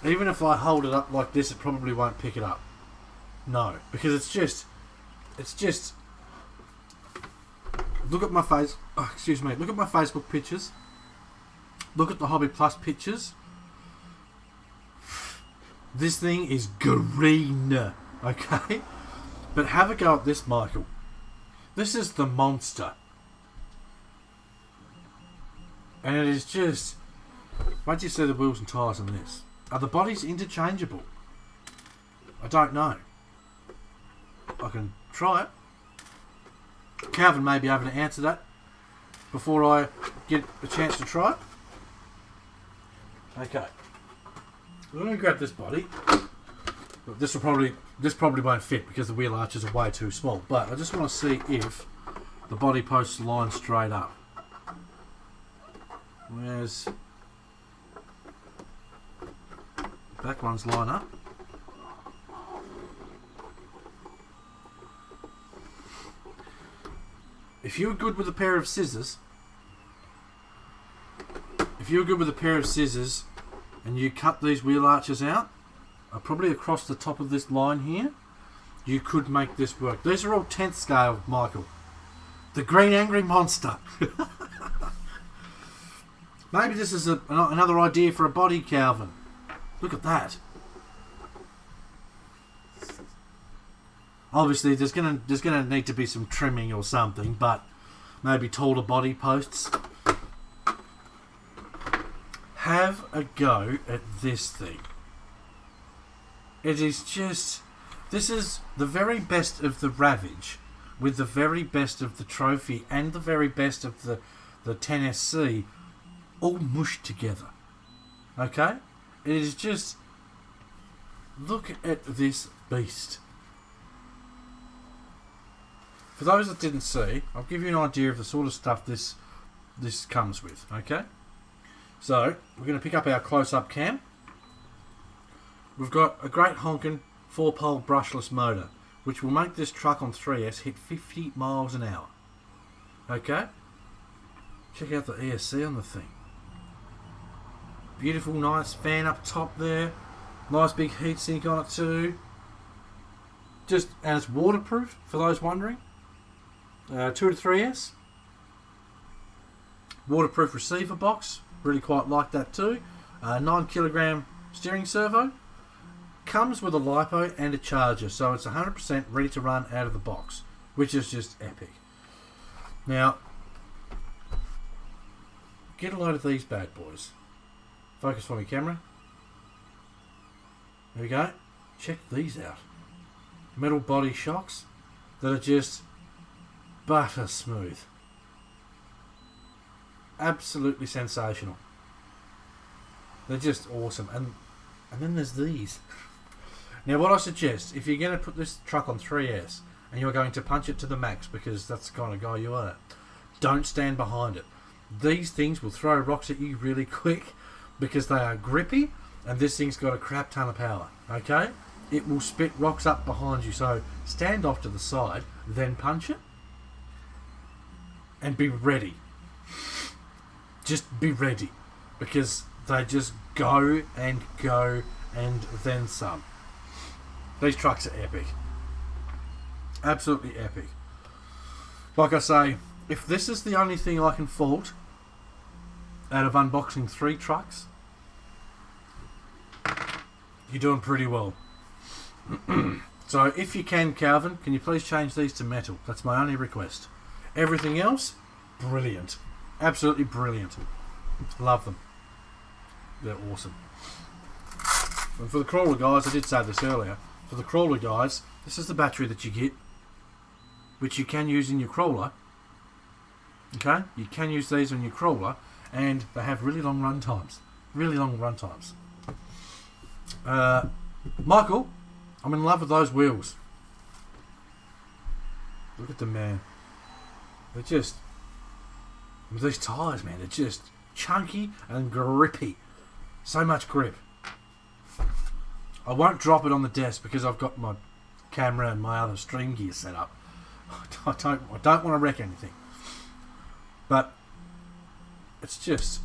S1: Even if I hold it up like this, it probably won't pick it up. No, because it's just, look at my face, oh, excuse me, look at my Facebook pictures, look at the Hobby Plus pictures. This thing is green, okay? But have a go at this, Michael. This is the monster. And it is just, once you see the wheels and tyres on this, are the bodies interchangeable? I don't know. I can try it. Calvin may be able to answer that before I get a chance to try it. Okay. I'm going to grab this body. Look, this probably won't fit because the wheel arches are way too small. But I just want to see if the body posts line straight up. Where's the back ones line up? If you were good with a pair of scissors, and you cut these wheel arches out, probably across the top of this line here, you could make this work. These are all 10th scale, Michael. The Green Angry Monster. Maybe this is another idea for a body, Calvin. Look at that. Obviously, there's gonna need to be some trimming or something, but maybe taller body posts. Have a go at this thing. It is just, this is the very best of the Ravage, with the very best of the Trophy and the very best of the 10SC, all mushed together. Okay? It is just, look at this beast. For those that didn't see, I'll give you an idea of the sort of stuff this comes with, okay? So, we're going to pick up our close-up cam. We've got a great honking 4-pole brushless motor, which will make this truck on 3S hit 50 miles an hour. Okay? Check out the ESC on the thing. Beautiful, nice fan up top there. Nice big heatsink on it too. And it's waterproof, for those wondering. 2 to 3S. Waterproof receiver box. Really quite like that too. 9 kilogram steering servo. Comes with a LiPo and a charger, so it's 100% ready to run out of the box, which is just epic. Now, get a load of these bad boys. Focus for me, camera. There we go. Check these out. Metal body shocks that are just butter smooth. Absolutely sensational. They're just awesome. And then there's these. Now what I suggest, if you're going to put this truck on 3S and you're going to punch it to the max because that's the kind of guy you are, don't stand behind it. These things will throw rocks at you really quick because they are grippy, and this thing's got a crap ton of power. Okay? It will spit rocks up behind you, so stand off to the side, then punch it, and be ready. Just be ready, because they just go and then some. These trucks are epic. Absolutely epic. Like I say, if this is the only thing I can fault out of unboxing 3 trucks, you're doing pretty well. So if you can, Calvin, can you please change these to metal? That's my only request. Everything else, brilliant. Absolutely brilliant. Love them. They're awesome. And for the crawler guys, I did say this earlier, for the crawler guys, this is the battery that you get, which you can use in your crawler. Okay? You can use these on your crawler, and they have really long run times. Really long run times. Michael, I'm in love with those wheels. Look at them, man. They're just... With these tyres, man, they're just chunky and grippy. So much grip. I won't drop it on the desk because I've got my camera and my other stream gear set up. I don't want to wreck anything. But it's just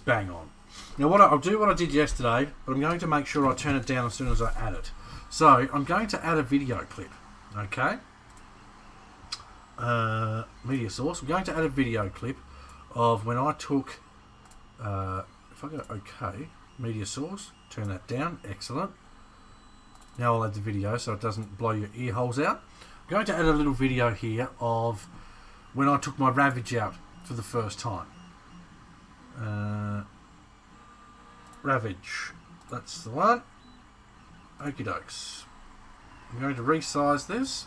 S1: bang on. Now I'll do what I did yesterday, but I'm going to make sure I turn it down as soon as I add it. So I'm going to add a video clip. Okay. Media source. I'm going to add a video clip of when I took. If I go OK, media source, turn that down. Excellent. Now I'll add the video so it doesn't blow your ear holes out. I'm going to add a little video here of when I took my Ravage out for the first time. Ravage, that's the one. Okie dokes. I'm going to resize this.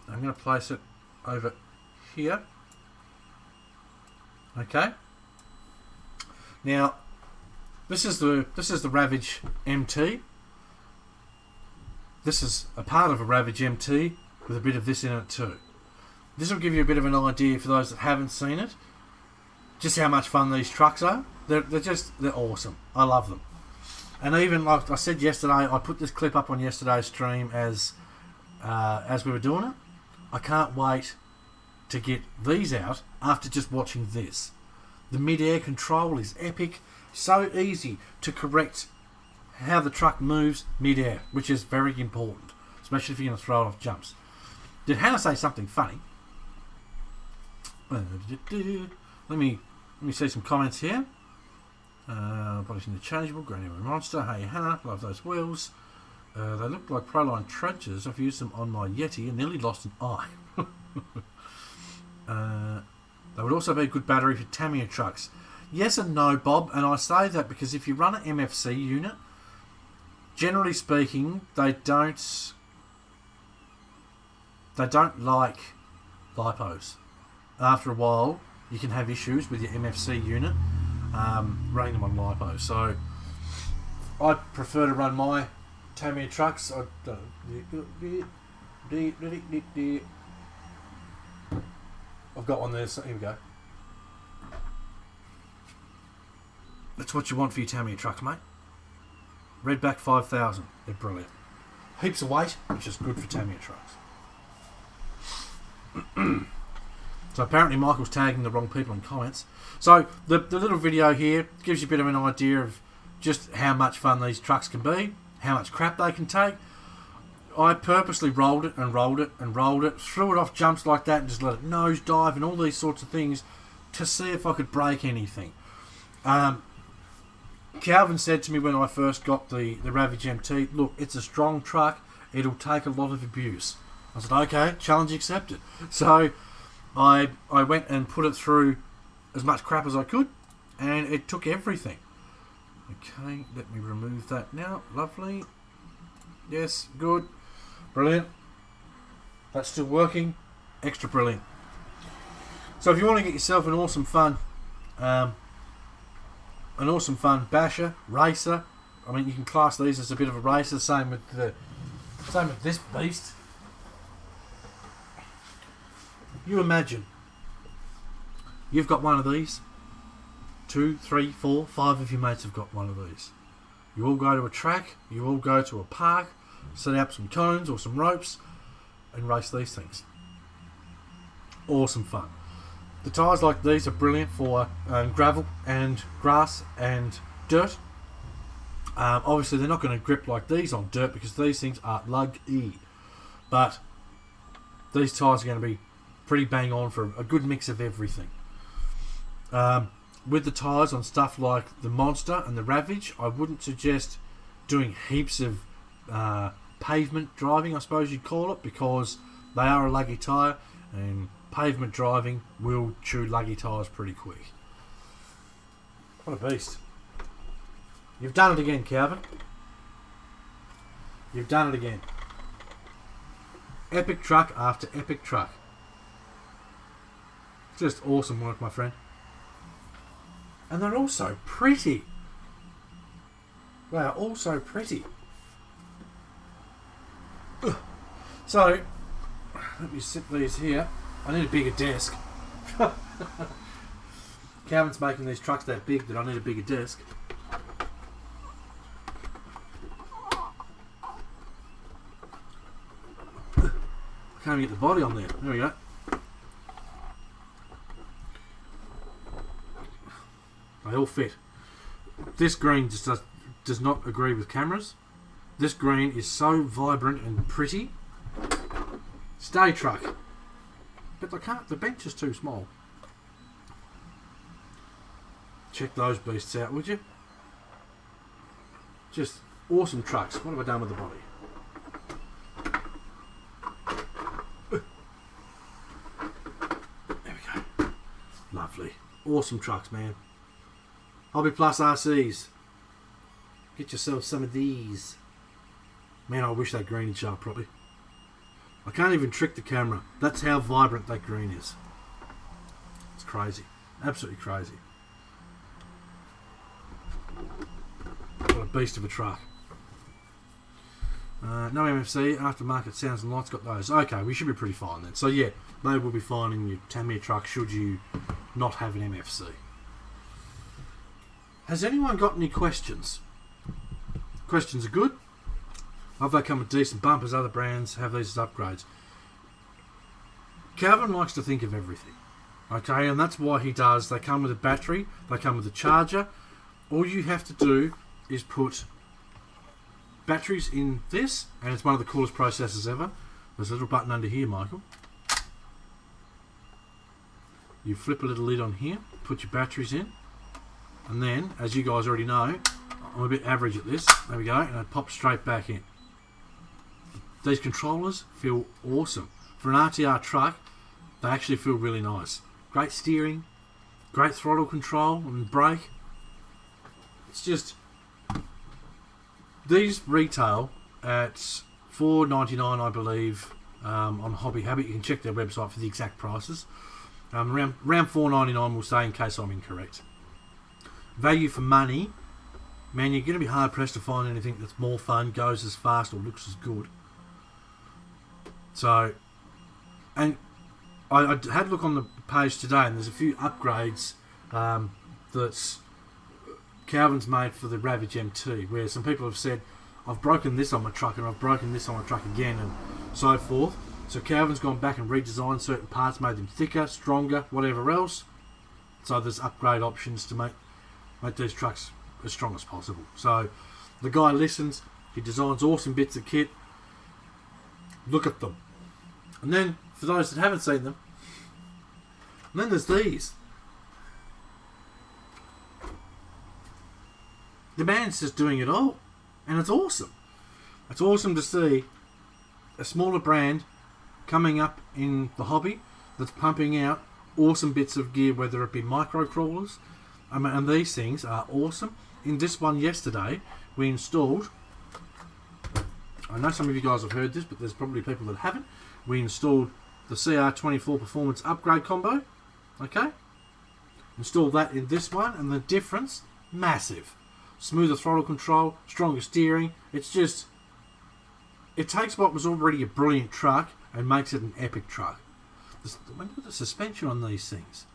S1: I'm going to place it over here. Okay. Now, this is the Ravage MT. This is a part of a Ravage MT with a bit of this in it too. This will give you a bit of an idea for those that haven't seen it, just how much fun these trucks are. They're awesome. I love them. And even like I said yesterday, I put this clip up on yesterday's stream as we were doing it. I can't wait to get these out after just watching this. The mid-air control is epic. So easy to correct how the truck moves mid-air, which is very important, especially if you're going to throw it off jumps. Did Hannah say something funny? Let me see some comments here. Polishing the changeable, Granny Monster. Hey Hannah, love those wheels. They look like Proline trenches. I've used them on my Yeti and nearly lost an eye. They would also be a good battery for Tamiya trucks. Yes and no, Bob, and I say that because if you run an MFC unit, generally speaking, they don't like lipos. After a while, you can have issues with your MFC unit running them on lipo. So I prefer to run my Tamiya trucks. I've got one there, so here we go. That's what you want for your Tamiya trucks, mate. Redback 5000. They're brilliant. Heaps of weight, which is good for Tamiya trucks. So apparently Michael's tagging the wrong people in comments. So the little video here gives you a bit of an idea of just how much fun these trucks can be, how much crap they can take. I purposely rolled it and rolled it and rolled it, threw it off jumps like that and just let it nose dive and all these sorts of things to see if I could break anything. Calvin said to me when I first got the Ravage MT, look, it's a strong truck, it'll take a lot of abuse. I said, okay, challenge accepted. So I went and put it through as much crap as I could, and it took everything. Okay, let me remove that now. Lovely. Yes, good. Brilliant. That's still working. Extra brilliant. So if you want to get yourself an awesome fun basher, racer, I mean, you can class these as a bit of a racer. Same with this beast. You imagine you've got one of these. 2, 3, 4, 5 of your mates have got one of these. You all go to a track, you all go to a park, set up some cones or some ropes, and race these things. Awesome fun. The tyres like these are brilliant for gravel and grass and dirt. Obviously they're not going to grip like these on dirt because these things are lug-y. But these tyres are going to be pretty bang on for a good mix of everything. With the tyres on stuff like the Monster and the Ravage, I wouldn't suggest doing heaps of pavement driving, I suppose you'd call it, because they are a luggy tyre and pavement driving will chew luggy tyres pretty quick. What a beast. You've done it again, Calvin. You've done it again. Epic truck after epic truck. Just awesome work, my friend. And they're also pretty. They are also pretty. Ugh. So, let me sit these here. I need a bigger desk. Calvin's making these trucks that big that I need a bigger desk. I can't even get the body on there. There we go. They all fit. This green just does not agree with cameras. This green is so vibrant and pretty. Stay truck. But I can't, the bench is too small. Check those beasts out, would you? Just awesome trucks. What have I done with the body? There we go. Lovely. Awesome trucks, man. Hobby Plus RCs. Get yourself some of these. Man, I wish that green had shot properly. I can't even trick the camera. That's how vibrant that green is. It's crazy. Absolutely crazy. What a beast of a truck. No MFC, aftermarket sounds and lights, got those. Okay, we should be pretty fine then. So yeah, they will be fine in your Tamiya truck should you not have an MFC. Has anyone got any questions? Questions are good. Have they come with decent bumpers? Other brands have these as upgrades. Calvin likes to think of everything. Okay, and that's why he does. They come with a battery, they come with a charger. All you have to do is put batteries in this, and it's one of the coolest processors ever. There's a little button under here, Michael. You flip a little lid on here, put your batteries in, and then, as you guys already know, I'm a bit average at this. There we go, and it pops straight back in. These controllers feel awesome. For an RTR truck, they actually feel really nice. Great steering, great throttle control and brake. It's just... These retail at $4.99, I believe, on Hobby Habit. You can check their website for the exact prices. Around $4.99 we'll say, in case I'm incorrect. Value for money, man, you're going to be hard pressed to find anything that's more fun, goes as fast, or looks as good. So, and I had a look on the page today, and there's a few upgrades that's Calvin's made for the Ravage MT, where some people have said, I've broken this on my truck, and I've broken this on my truck again, and so forth. So Calvin's gone back and redesigned certain parts, made them thicker, stronger, whatever else. So there's upgrade options to make these trucks as strong as possible. So the guy listens, he designs awesome bits of kit. Look at them. And then, for those that haven't seen them, and then there's these. The man's just doing it all. And it's awesome. It's awesome to see a smaller brand coming up in the hobby that's pumping out awesome bits of gear, whether it be micro crawlers. And these things are awesome. In this one yesterday, we installed... I know some of you guys have heard this, but there's probably people that haven't. We installed the CR24 Performance Upgrade Combo. Okay? Installed that in this one, and the difference, massive. Smoother throttle control, stronger steering. It's just... It takes what was already a brilliant truck and makes it an epic truck. Look at the suspension on these things.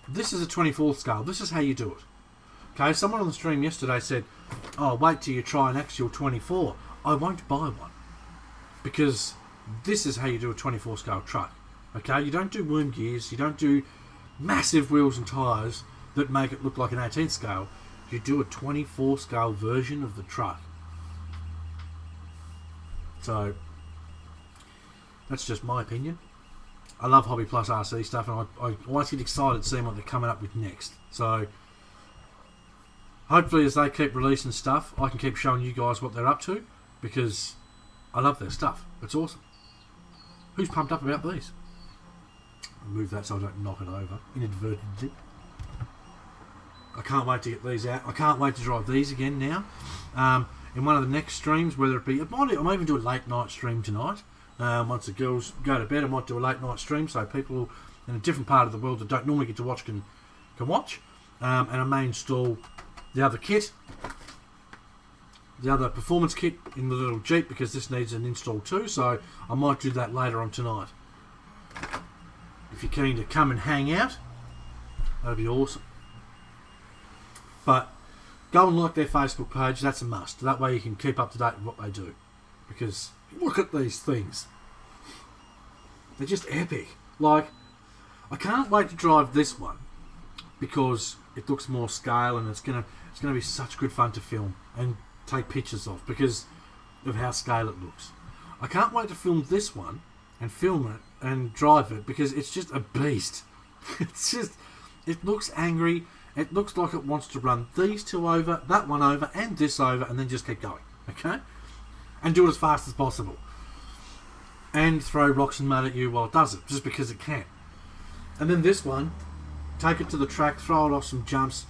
S1: This is a 24th scale. This is how you do it. Okay, someone on the stream yesterday said, oh, wait till you try an actual 24. I won't buy one. Because this is how you do a 24 scale truck. Okay, you don't do worm gears, you don't do massive wheels and tyres that make it look like an 18th scale. You do a 24 scale version of the truck. So, that's just my opinion. I love Hobby Plus RC stuff, and I always get excited seeing what they're coming up with next. So, hopefully as they keep releasing stuff, I can keep showing you guys what they're up to, because I love their stuff. It's awesome. Who's pumped up about these? I'll move that so I don't knock it over inadvertently. I can't wait to get these out. I can't wait to drive these again now. In one of the next streams, whether it be... I might even do a late night stream tonight, Once the girls go to bed, I might do a late night stream so people in a different part of the world that don't normally get to watch can watch. And I may install the other kit, the other performance kit in the little Jeep, because this needs an install too, so I might do that later on tonight. If you're keen to come and hang out, that'd be awesome. But go and like their Facebook page, that's a must. That way you can keep up to date with what they do. Because look at these things. They're just epic. Like, I can't wait to drive this one because it looks more scale, and it's gonna be such good fun to film and take pictures of because of how scale it looks. I can't wait to film this one and film it and drive it because it's just a beast. It looks angry. It looks like it wants to run these two over, that one over, and this over, and then just keep going. Okay? And do it as fast as possible. And throw rocks and mud at you while it does it, just because it can. And then this one, take it to the track, throw it off some jumps,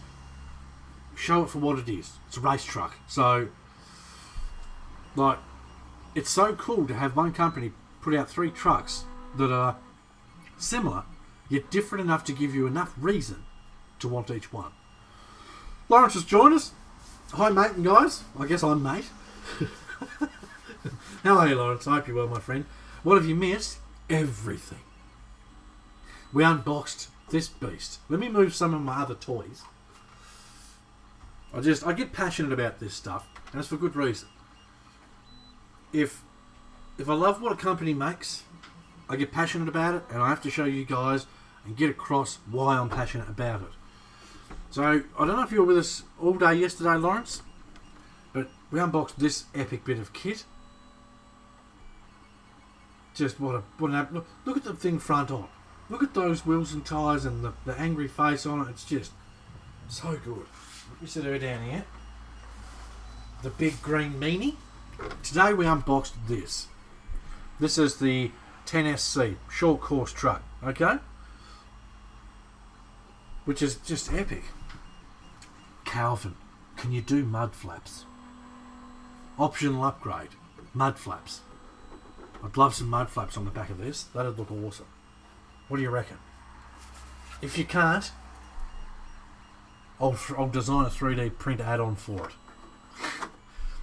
S1: show it for what it is. It's a race truck. So, like, it's so cool to have one company put out 3 trucks that are similar, yet different enough to give you enough reason to want each one. Lawrence has joined us. Hi, mate and guys. I guess I'm mate. How are you, Lawrence? I hope you're well, my friend. What have you missed? Everything. We unboxed this beast. Let me move some of my other toys. I get passionate about this stuff, and it's for good reason. If I love what a company makes, I get passionate about it, and I have to show you guys and get across why I'm passionate about it. So, I don't know if you were with us all day yesterday, Lawrence, but we unboxed this epic bit of kit. Just what an look at the thing front on. Look at those wheels and tyres and the angry face on it. It's just so good. Let me set her down here. The big green meanie. Today we unboxed this. This is the 10SC short course truck. Okay? Which is just epic. Calvin, can you do mud flaps? Optional upgrade. Mud flaps. I'd love some mud flaps on the back of this. That'd look awesome. What do you reckon? If you can't, I'll design a 3D print add-on for it.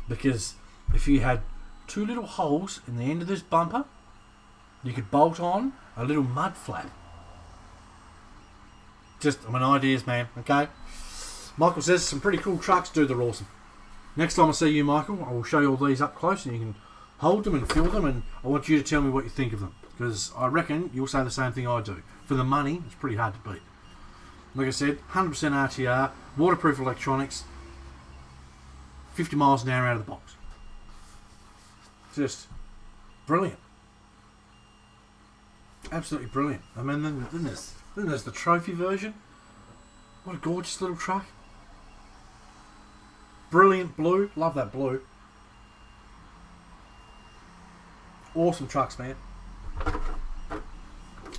S1: Because if you had 2 little holes in the end of this bumper, you could bolt on a little mud flap. I'm an ideas man, okay? Michael says some pretty cool trucks, dude, they're awesome. Next time I see you, Michael, I will show you all these up close and you can hold them and feel them, and I want you to tell me what you think of them. Because I reckon you'll say the same thing I do. For the money, it's pretty hard to beat. Like I said, 100% RTR, waterproof electronics, 50 miles an hour out of the box. Just brilliant. Absolutely brilliant. I mean, then there's the trophy version. What a gorgeous little truck. Brilliant blue. Love that blue. Awesome trucks, man.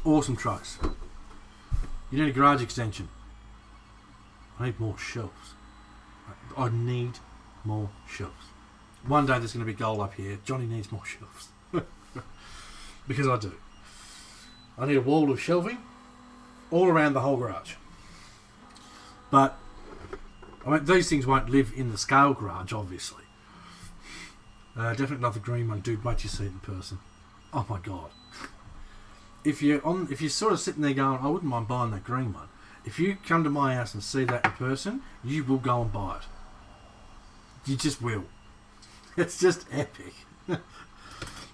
S1: Awesome trucks. You need a garage extension. I need more shelves. I need more shelves. One day there's going to be goal up here. Johnny needs more shelves. Because I do. I need a wall of shelving all around the whole garage. But I mean, these things won't live in the scale garage, obviously. Definitely love the green one, dude. Wait till you see it in person. Oh my god! If you're sort of sitting there going, I wouldn't mind buying that green one. If you come to my house and see that in person, you will go and buy it. You just will. It's just epic. You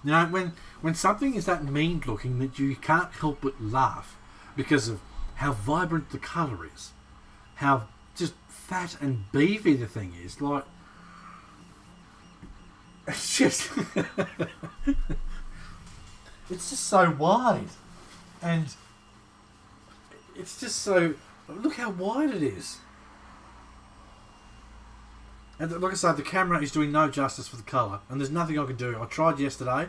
S1: know, when something is that mean looking that you can't help but laugh because of how vibrant the colour is, how just fat and beefy the thing is, like, it's just it's just so wide, and it's just so, look how wide it is. And like I said, the camera is doing no justice for the colour, and there's nothing I can do. I tried yesterday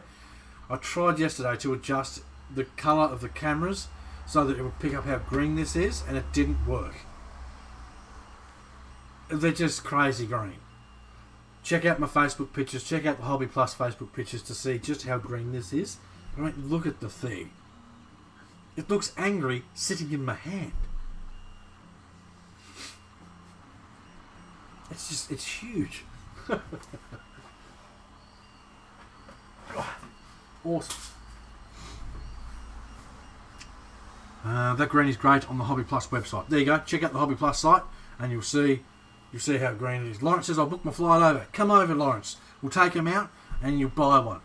S1: to adjust the colour of the cameras so that it would pick up how green this is, and it didn't work. They're just crazy green. Check out my Facebook pictures, check out the Hobby Plus Facebook pictures to see just how green this is. I mean, look at the thing. It looks angry sitting in my hand. It's huge. Awesome. That green is great on the Hobby Plus website. There you go. Check out the Hobby Plus site, and you'll see how green it is. Lawrence says, "I'll book my flight over." Come over, Lawrence. We'll take them out, and you'll buy one.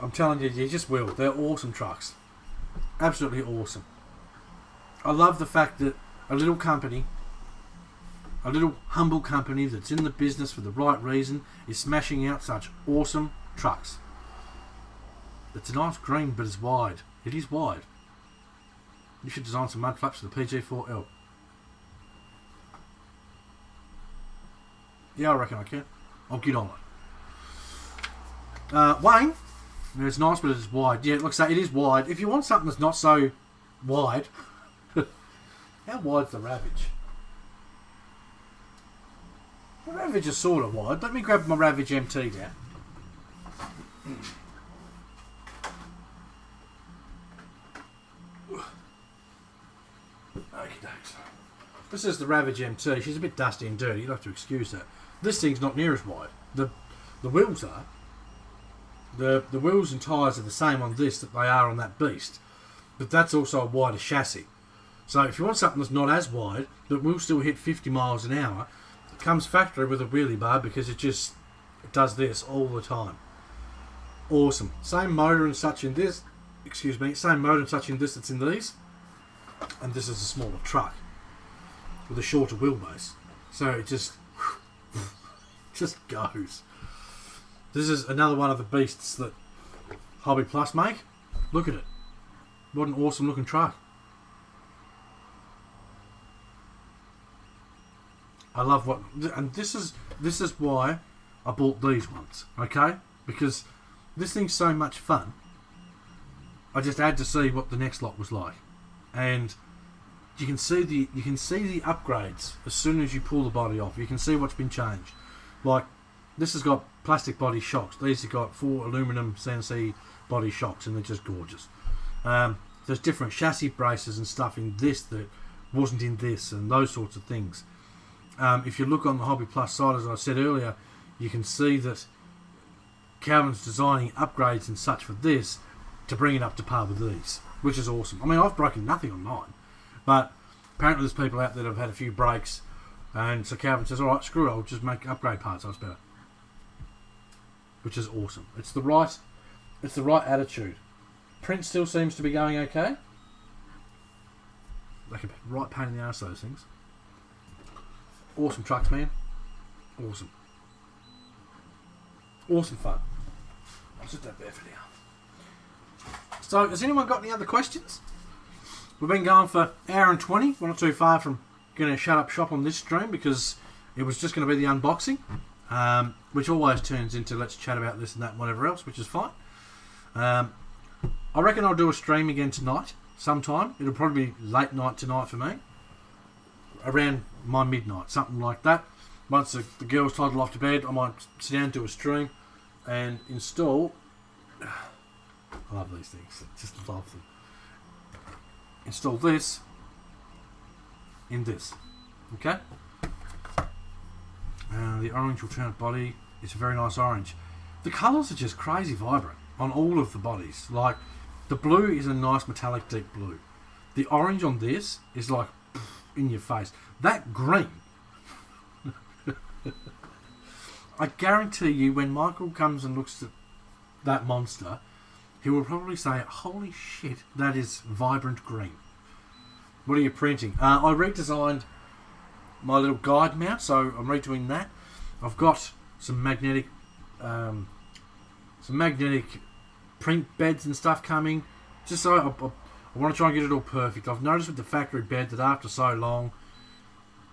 S1: I'm telling you, you just will. They're awesome trucks. Absolutely awesome. I love the fact that a little company, a little humble company that's in the business for the right reason, is smashing out such awesome trucks. It's a nice green, but it's wide. It is wide. You should design some mud flaps for the PG4L. Yeah, I reckon I can. I'll get on it. Wayne, it's nice, but it's wide. Yeah, like I say, it is wide. If you want something that's not so wide, how wide's the Ravage? The Ravage is sort of wide. Let me grab my Ravage MT down. This is the Ravage MT. She's a bit dusty and dirty. You'll have to excuse that. This thing's not near as wide. The wheels are. The wheels and tyres are the same on this that they are on that beast. But that's also a wider chassis. So if you want something that's not as wide, but will still hit 50 miles an hour, it comes factory with a wheelie bar because it does this all the time. Awesome. Same motor and such in this. Excuse me. Same motor and such in this that's in these. And this is a smaller truck with a shorter wheelbase, so it just goes. This is another one of the beasts that Hobby Plus make. Look at it. What an awesome looking truck. I love what, and this is why I bought these ones, okay? Because this thing's so much fun. I just had to see what the next lot was like, and you can see the upgrades as soon as you pull the body off. You can see what's been changed. Like, this has got plastic body shocks. These have got 4 aluminum CNC body shocks, and they're just gorgeous. There's different chassis braces and stuff in this that wasn't in this, and those sorts of things. If you look on the Hobby Plus side, as I said earlier, you can see that Calvin's designing upgrades and such for this to bring it up to par with these, which is awesome. I mean, I've broken nothing on mine. But apparently there's people out there that have had a few breaks, and so Calvin says, alright, screw it, I'll just make upgrade parts, so it's better. Which is awesome. It's the right attitude. Print still seems to be going okay. Like a right pain in the arse, those things. Awesome trucks, man. Awesome. Awesome fun. I'll sit that there for now. So, has anyone got any other questions? We've been going for an hour and 20. We're not too far from going to shut up shop on this stream because it was just going to be the unboxing, which always turns into let's chat about this and that and whatever else, which is fine. I reckon I'll do a stream again tonight sometime. It'll probably be late night tonight for me. Around my midnight, something like that. Once the girls toddle off to bed, I might sit down, do a stream, and install... I love these things. I just love them. Install this in this. Okay? The orange alternate body is a very nice orange. The colours are just crazy vibrant on all of the bodies. Like, the blue is a nice metallic deep blue. The orange on this is like in your face. That green, I guarantee you when Michael comes and looks at that monster, he will probably say, holy shit, that is vibrant green. What are you printing? I redesigned my little guide mount, so I'm redoing that. I've got some magnetic print beds and stuff coming. Just so I want to try and get it all perfect. I've noticed with the factory bed that after so long,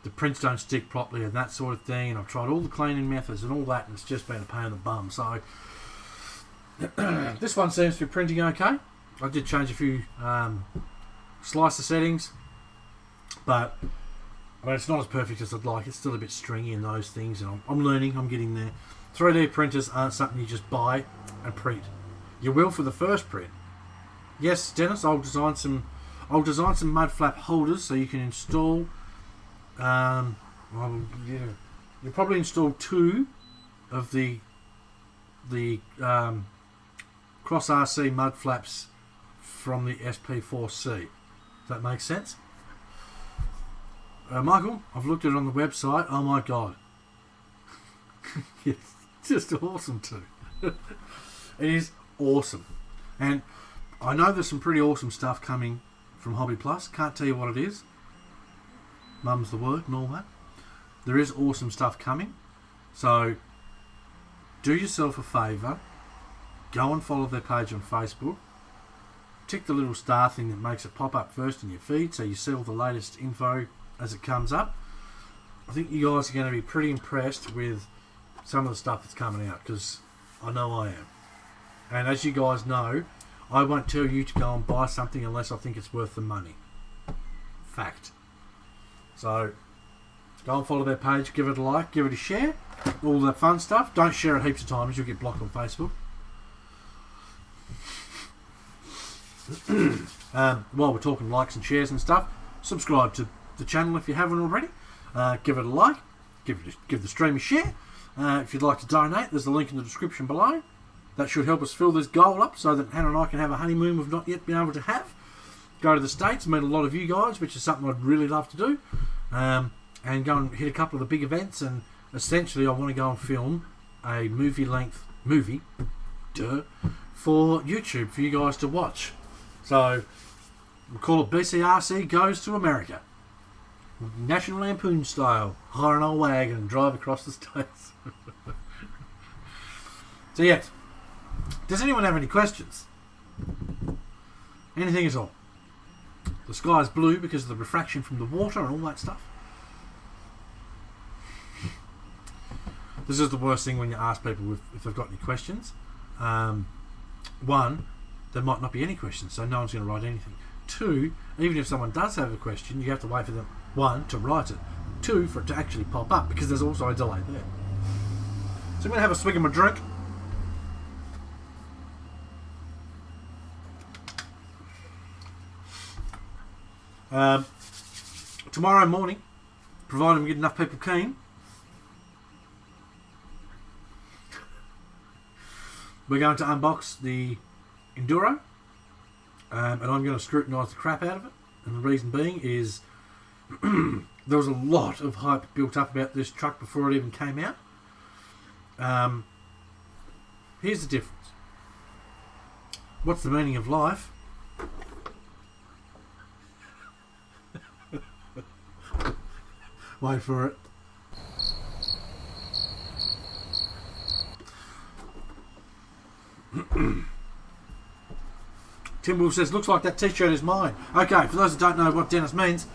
S1: the prints don't stick properly and that sort of thing. And I've tried all the cleaning methods and all that, and it's just been a pain in the bum. So this one seems to be printing okay. I did change a few slicer settings, but I mean, it's not as perfect as I'd like. It's still a bit stringy in those things, and I'm learning. I'm getting there. 3D printers aren't something you just buy and print. You will for the first print. Yes, Dennis, I'll design some mud flap holders so you can install. Well, yeah, you'll probably install 2 of the Cross RC mud flaps from the SP4C. Does that make sense? Michael, I've looked at it on the website. Oh my god. It's just awesome too. It is awesome. And I know there's some pretty awesome stuff coming from Hobby Plus. Can't tell you what it is. Mum's the word and all that. There is awesome stuff coming. So do yourself a favour. Go and follow their page on Facebook. Tick the little star thing that makes it pop up first in your feed so you see all the latest info as it comes up. I think you guys are going to be pretty impressed with some of the stuff that's coming out, because I know I am. And as you guys know, I won't tell you to go and buy something unless I think it's worth the money. Fact. So go and follow their page, give it a like, give it a share, all that fun stuff. Don't share it heaps of times, you'll get blocked on Facebook. While we're talking likes and shares and stuff, subscribe to the channel if you haven't already. Give it a like, give the stream a share. If you'd like to donate, there's a link in the description below. That should help us fill this goal up so that Hannah and I can have a honeymoon we've not yet been able to have. Go to the States, meet a lot of you guys, which is something I'd really love to do. And go and hit a couple of the big events. And essentially I want to go and film a movie-length movie for YouTube for you guys to watch. So we'll call it BCRC Goes to America. National Lampoon style. Hire an old wagon and drive across the States. So yes. Does anyone have any questions? Anything at all? The sky's blue because of the refraction from the water and all that stuff. This is the worst thing when you ask people if they've got any questions. One, there might not be any questions, so no one's going to write anything. 2, even if someone does have a question, you have to wait for them, 1, to write it. 2, for it to actually pop up, because there's also a delay there. So I'm going to have a swig of my drink. Tomorrow morning, provided we get enough people keen, we're going to unbox the Enduro, and I'm going to scrutinise the crap out of it. And the reason being is there was a lot of hype built up about this truck before it even came out. Here's the difference. What's the meaning of life? Wait for it. Tim Wolf says, looks like that t-shirt is mine. Okay, for those that don't know what Dennis means,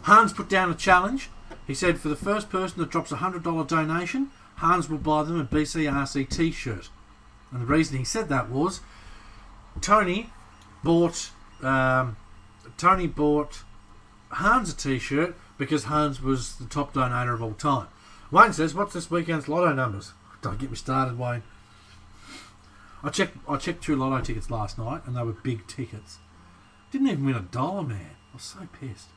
S1: Hans put down a challenge. He said for the first person that drops a $100 donation, Hans will buy them a BCRC t-shirt. And the reason he said that was Tony bought Hans a t-shirt because Hans was the top donator of all time. Wayne says, what's this weekend's lotto numbers? Don't get me started, Wayne. I checked 2 lotto tickets last night and they were big tickets. Didn't even win $1, man. I was so pissed.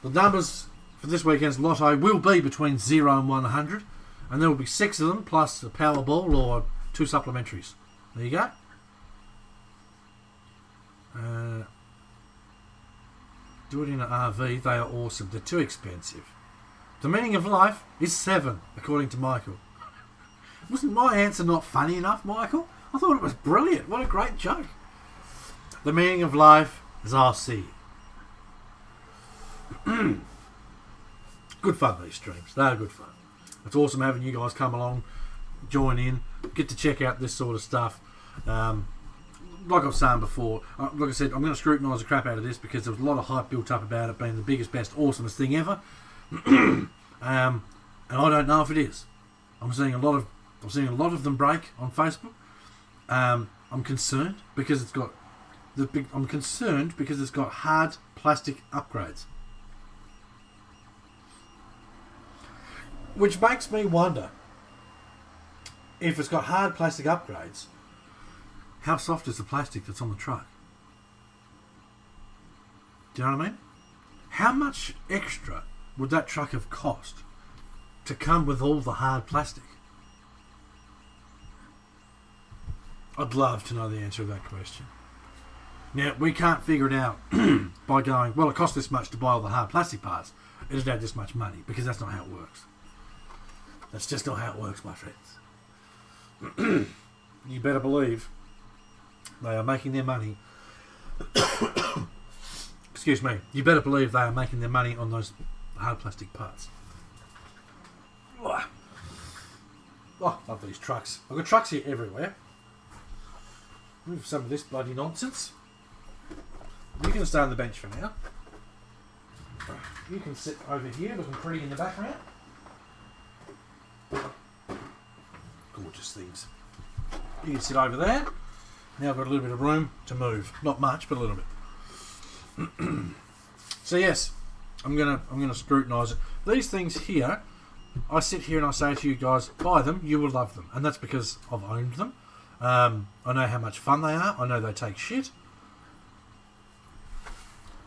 S1: The numbers for this weekend's lotto will be between 0 and 100, and there will be 6 of them plus a Powerball or 2 supplementaries. There you go. Do it in an RV. They are awesome. They're too expensive. The meaning of life is 7, according to Michael. Wasn't my answer not funny enough, Michael? I thought it was brilliant. What a great joke. The meaning of life is RC. Good fun, these streams. They are good fun. It's awesome having you guys come along, join in, get to check out this sort of stuff. Like I was saying before, like I said, I'm going to scrutinise the crap out of this because there was a lot of hype built up about it being the biggest, best, awesomest thing ever. And I don't know if it is. I'm seeing a lot of them break on Facebook. I'm concerned because it's got hard plastic upgrades, which makes me wonder if it's got hard plastic upgrades. how soft is the plastic that's on the truck? Do you know what I mean? How much extra would that truck have cost to come with all the hard plastic? I'd love to know the answer to that question. Now, we can't figure it out by going, well, it costs this much to buy all the hard plastic parts. It'd add this much money, because that's not how it works. That's just not how it works, my friends. You better believe they are making their money. Excuse me. You better believe they are making their money on those hard plastic parts. Oh, love these trucks. I've got trucks here everywhere. Move some of this bloody nonsense. You can stay on the bench for now. You can sit over here looking pretty in the background. Gorgeous things. You can sit over there. Now I've got a little bit of room to move. Not much, but a little bit. So yes, I'm gonna scrutinise it. These things here, I sit here and I say to you guys, buy them, you will love them. And that's because I've owned them. I know how much fun they are. I know they take shit.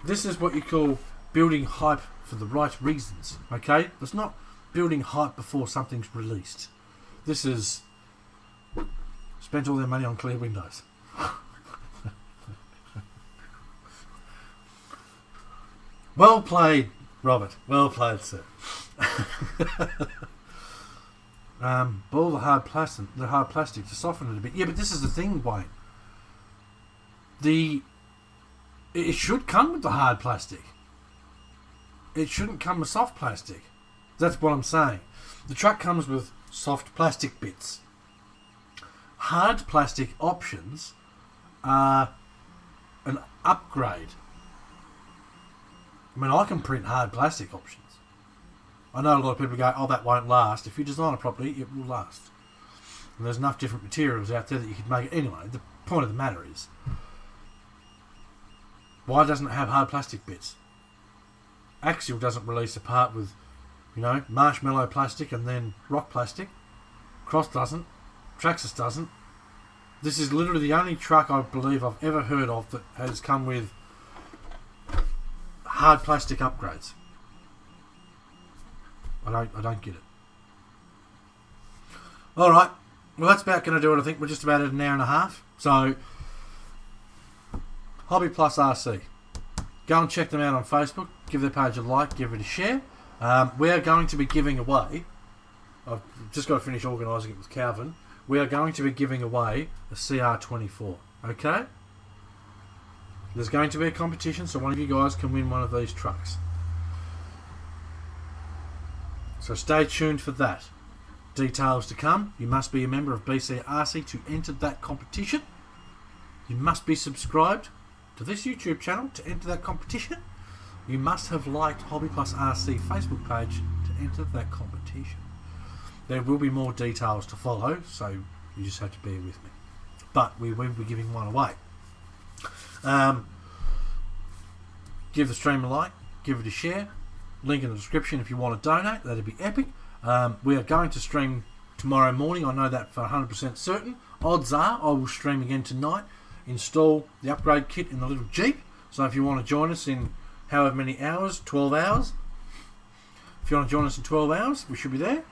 S1: This is what you call building hype for the right reasons. Okay? It's not building hype before something's released. This is spent all their money on clear windows. Well played, Robert. Well played, sir. Ball the hard plastic to soften it a bit. Yeah, but this is the thing, Wayne. It should come with the hard plastic. It shouldn't come with soft plastic. That's what I'm saying. The truck comes with soft plastic bits. Hard plastic options are an upgrade. I mean, I can print hard plastic options. I know a lot of people go, oh, that won't last. If you design it properly, it will last. And there's enough different materials out there that you could make it. Anyway, the point of the matter is, why doesn't it have hard plastic bits? Axial doesn't release a part with, marshmallow plastic and then rock plastic. Cross doesn't. Traxxas doesn't. This is literally the only truck I believe I've ever heard of that has come with hard plastic upgrades. I don't get it. Alright. Well, that's about going to do it, I think. We're just about at an hour and a half. So, Hobby Plus RC. Go and check them out on Facebook. Give their page a like. Give it a share. We are going to be giving away... I've just got to finish organising it with Calvin. We are going to be giving away a CR24. Okay? There's going to be a competition, so one of you guys can win one of these trucks. So stay tuned for that. Details to come. You must be a member of BCRC to enter that competition. You must be subscribed to this YouTube channel to enter that competition. You must have liked Hobby Plus RC Facebook page to enter that competition. There will be more details to follow, so you just have to bear with me. But we will be giving one away. Give the stream a like, give it a share. Link in the description if you want to donate. That'd be epic. We are going to stream tomorrow morning. I know that for 100% certain. Odds are I will stream again tonight. Install the upgrade kit in the little Jeep. So if you want to join us in however many hours, 12 hours. If you want to join us in 12 hours, we should be there.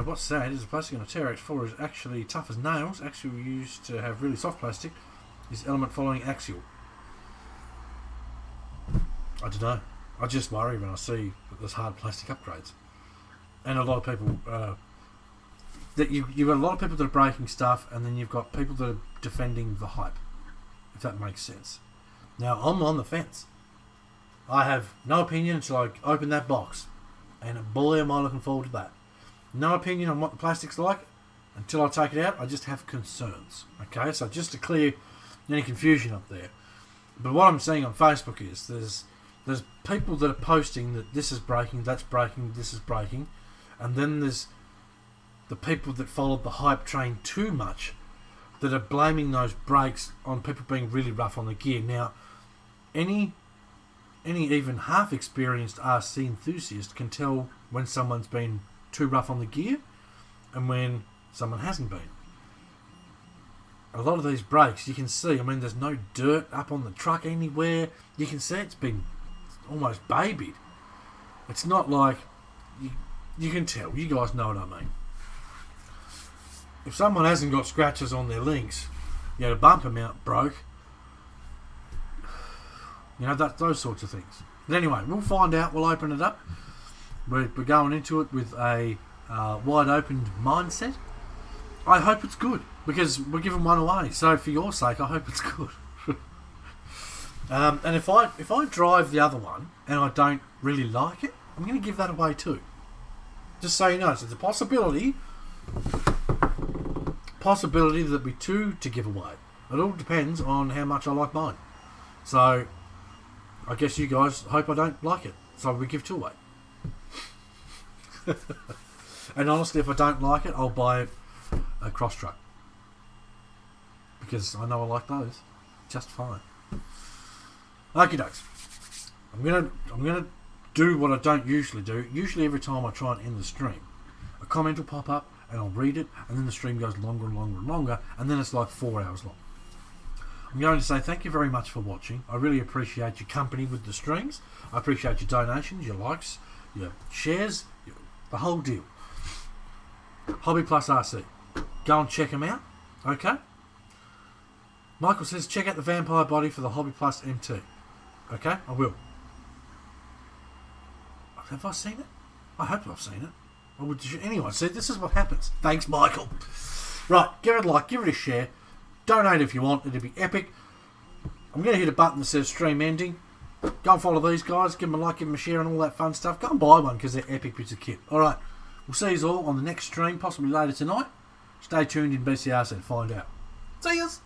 S1: What's sad is the plastic on a TRX4 is actually tough as nails. Axial used to have really soft plastic. Is element following axial? I don't know. I just worry when I see that there's hard plastic upgrades. And a lot of people... you've got a lot of people that are breaking stuff, and then you've got people that are defending the hype. If that makes sense. Now, I'm on the fence. I have no opinion until I open that box. And boy, am I looking forward to that. No opinion on what the plastic's like until I take it out. I just have concerns. Okay, so just to clear any confusion up there. But what I'm seeing on Facebook is there's people that are posting that this is breaking, that's breaking, this is breaking, and then there's the people that followed the hype train too much that are blaming those breaks on people being really rough on the gear. Now, any even half experienced RC enthusiast can tell when someone's been too rough on the gear and when someone hasn't been. a lot of these brakes, you can see, I mean, there's no dirt up on the truck anywhere. You can see it's been almost babied. It's not like, you can tell, you guys know what I mean. If someone hasn't got scratches on their links, you know, the bumper mount broke, you know, those sorts of things. But anyway, we'll find out, we'll open it up. We're going into it with a wide open mindset. I hope it's good, because we're giving one away. So for your sake, I hope it's good. And if I drive the other one and I don't really like it, I'm going to give that away too. Just so you know, so there's a possibility there'll be two to give away. It all depends on how much I like mine. So I guess you guys hope I don't like it, so we give two away. And honestly, if I don't like it, I'll buy a cross truck, because I know I like those just fine. Okie dokes. I'm gonna do what I don't usually do. Usually every time I try and end the stream, a comment will pop up and I'll read it, and then the stream goes longer and longer and longer, and then it's like 4 hours long. I'm going to say thank you very much for watching. I really appreciate your company with the streams. I appreciate your donations, your likes, your shares, the whole deal. Hobby Plus RC. Go and check them out. Okay? Michael says check out the vampire body for the Hobby Plus MT. Okay? I will. Have I seen it? I hope I've seen it. I would. Anyway, see, this is what happens. Thanks, Michael. Right, give it a like, give it a share. Donate if you want. It'd be epic. I'm going to hit a button that says stream ending. Go and follow these guys. Give them a like, give them a share and all that fun stuff. Go and buy one because they're epic bits of kit. Alright, we'll see you all on the next stream, possibly later tonight. Stay tuned in BCRC to find out. See yous!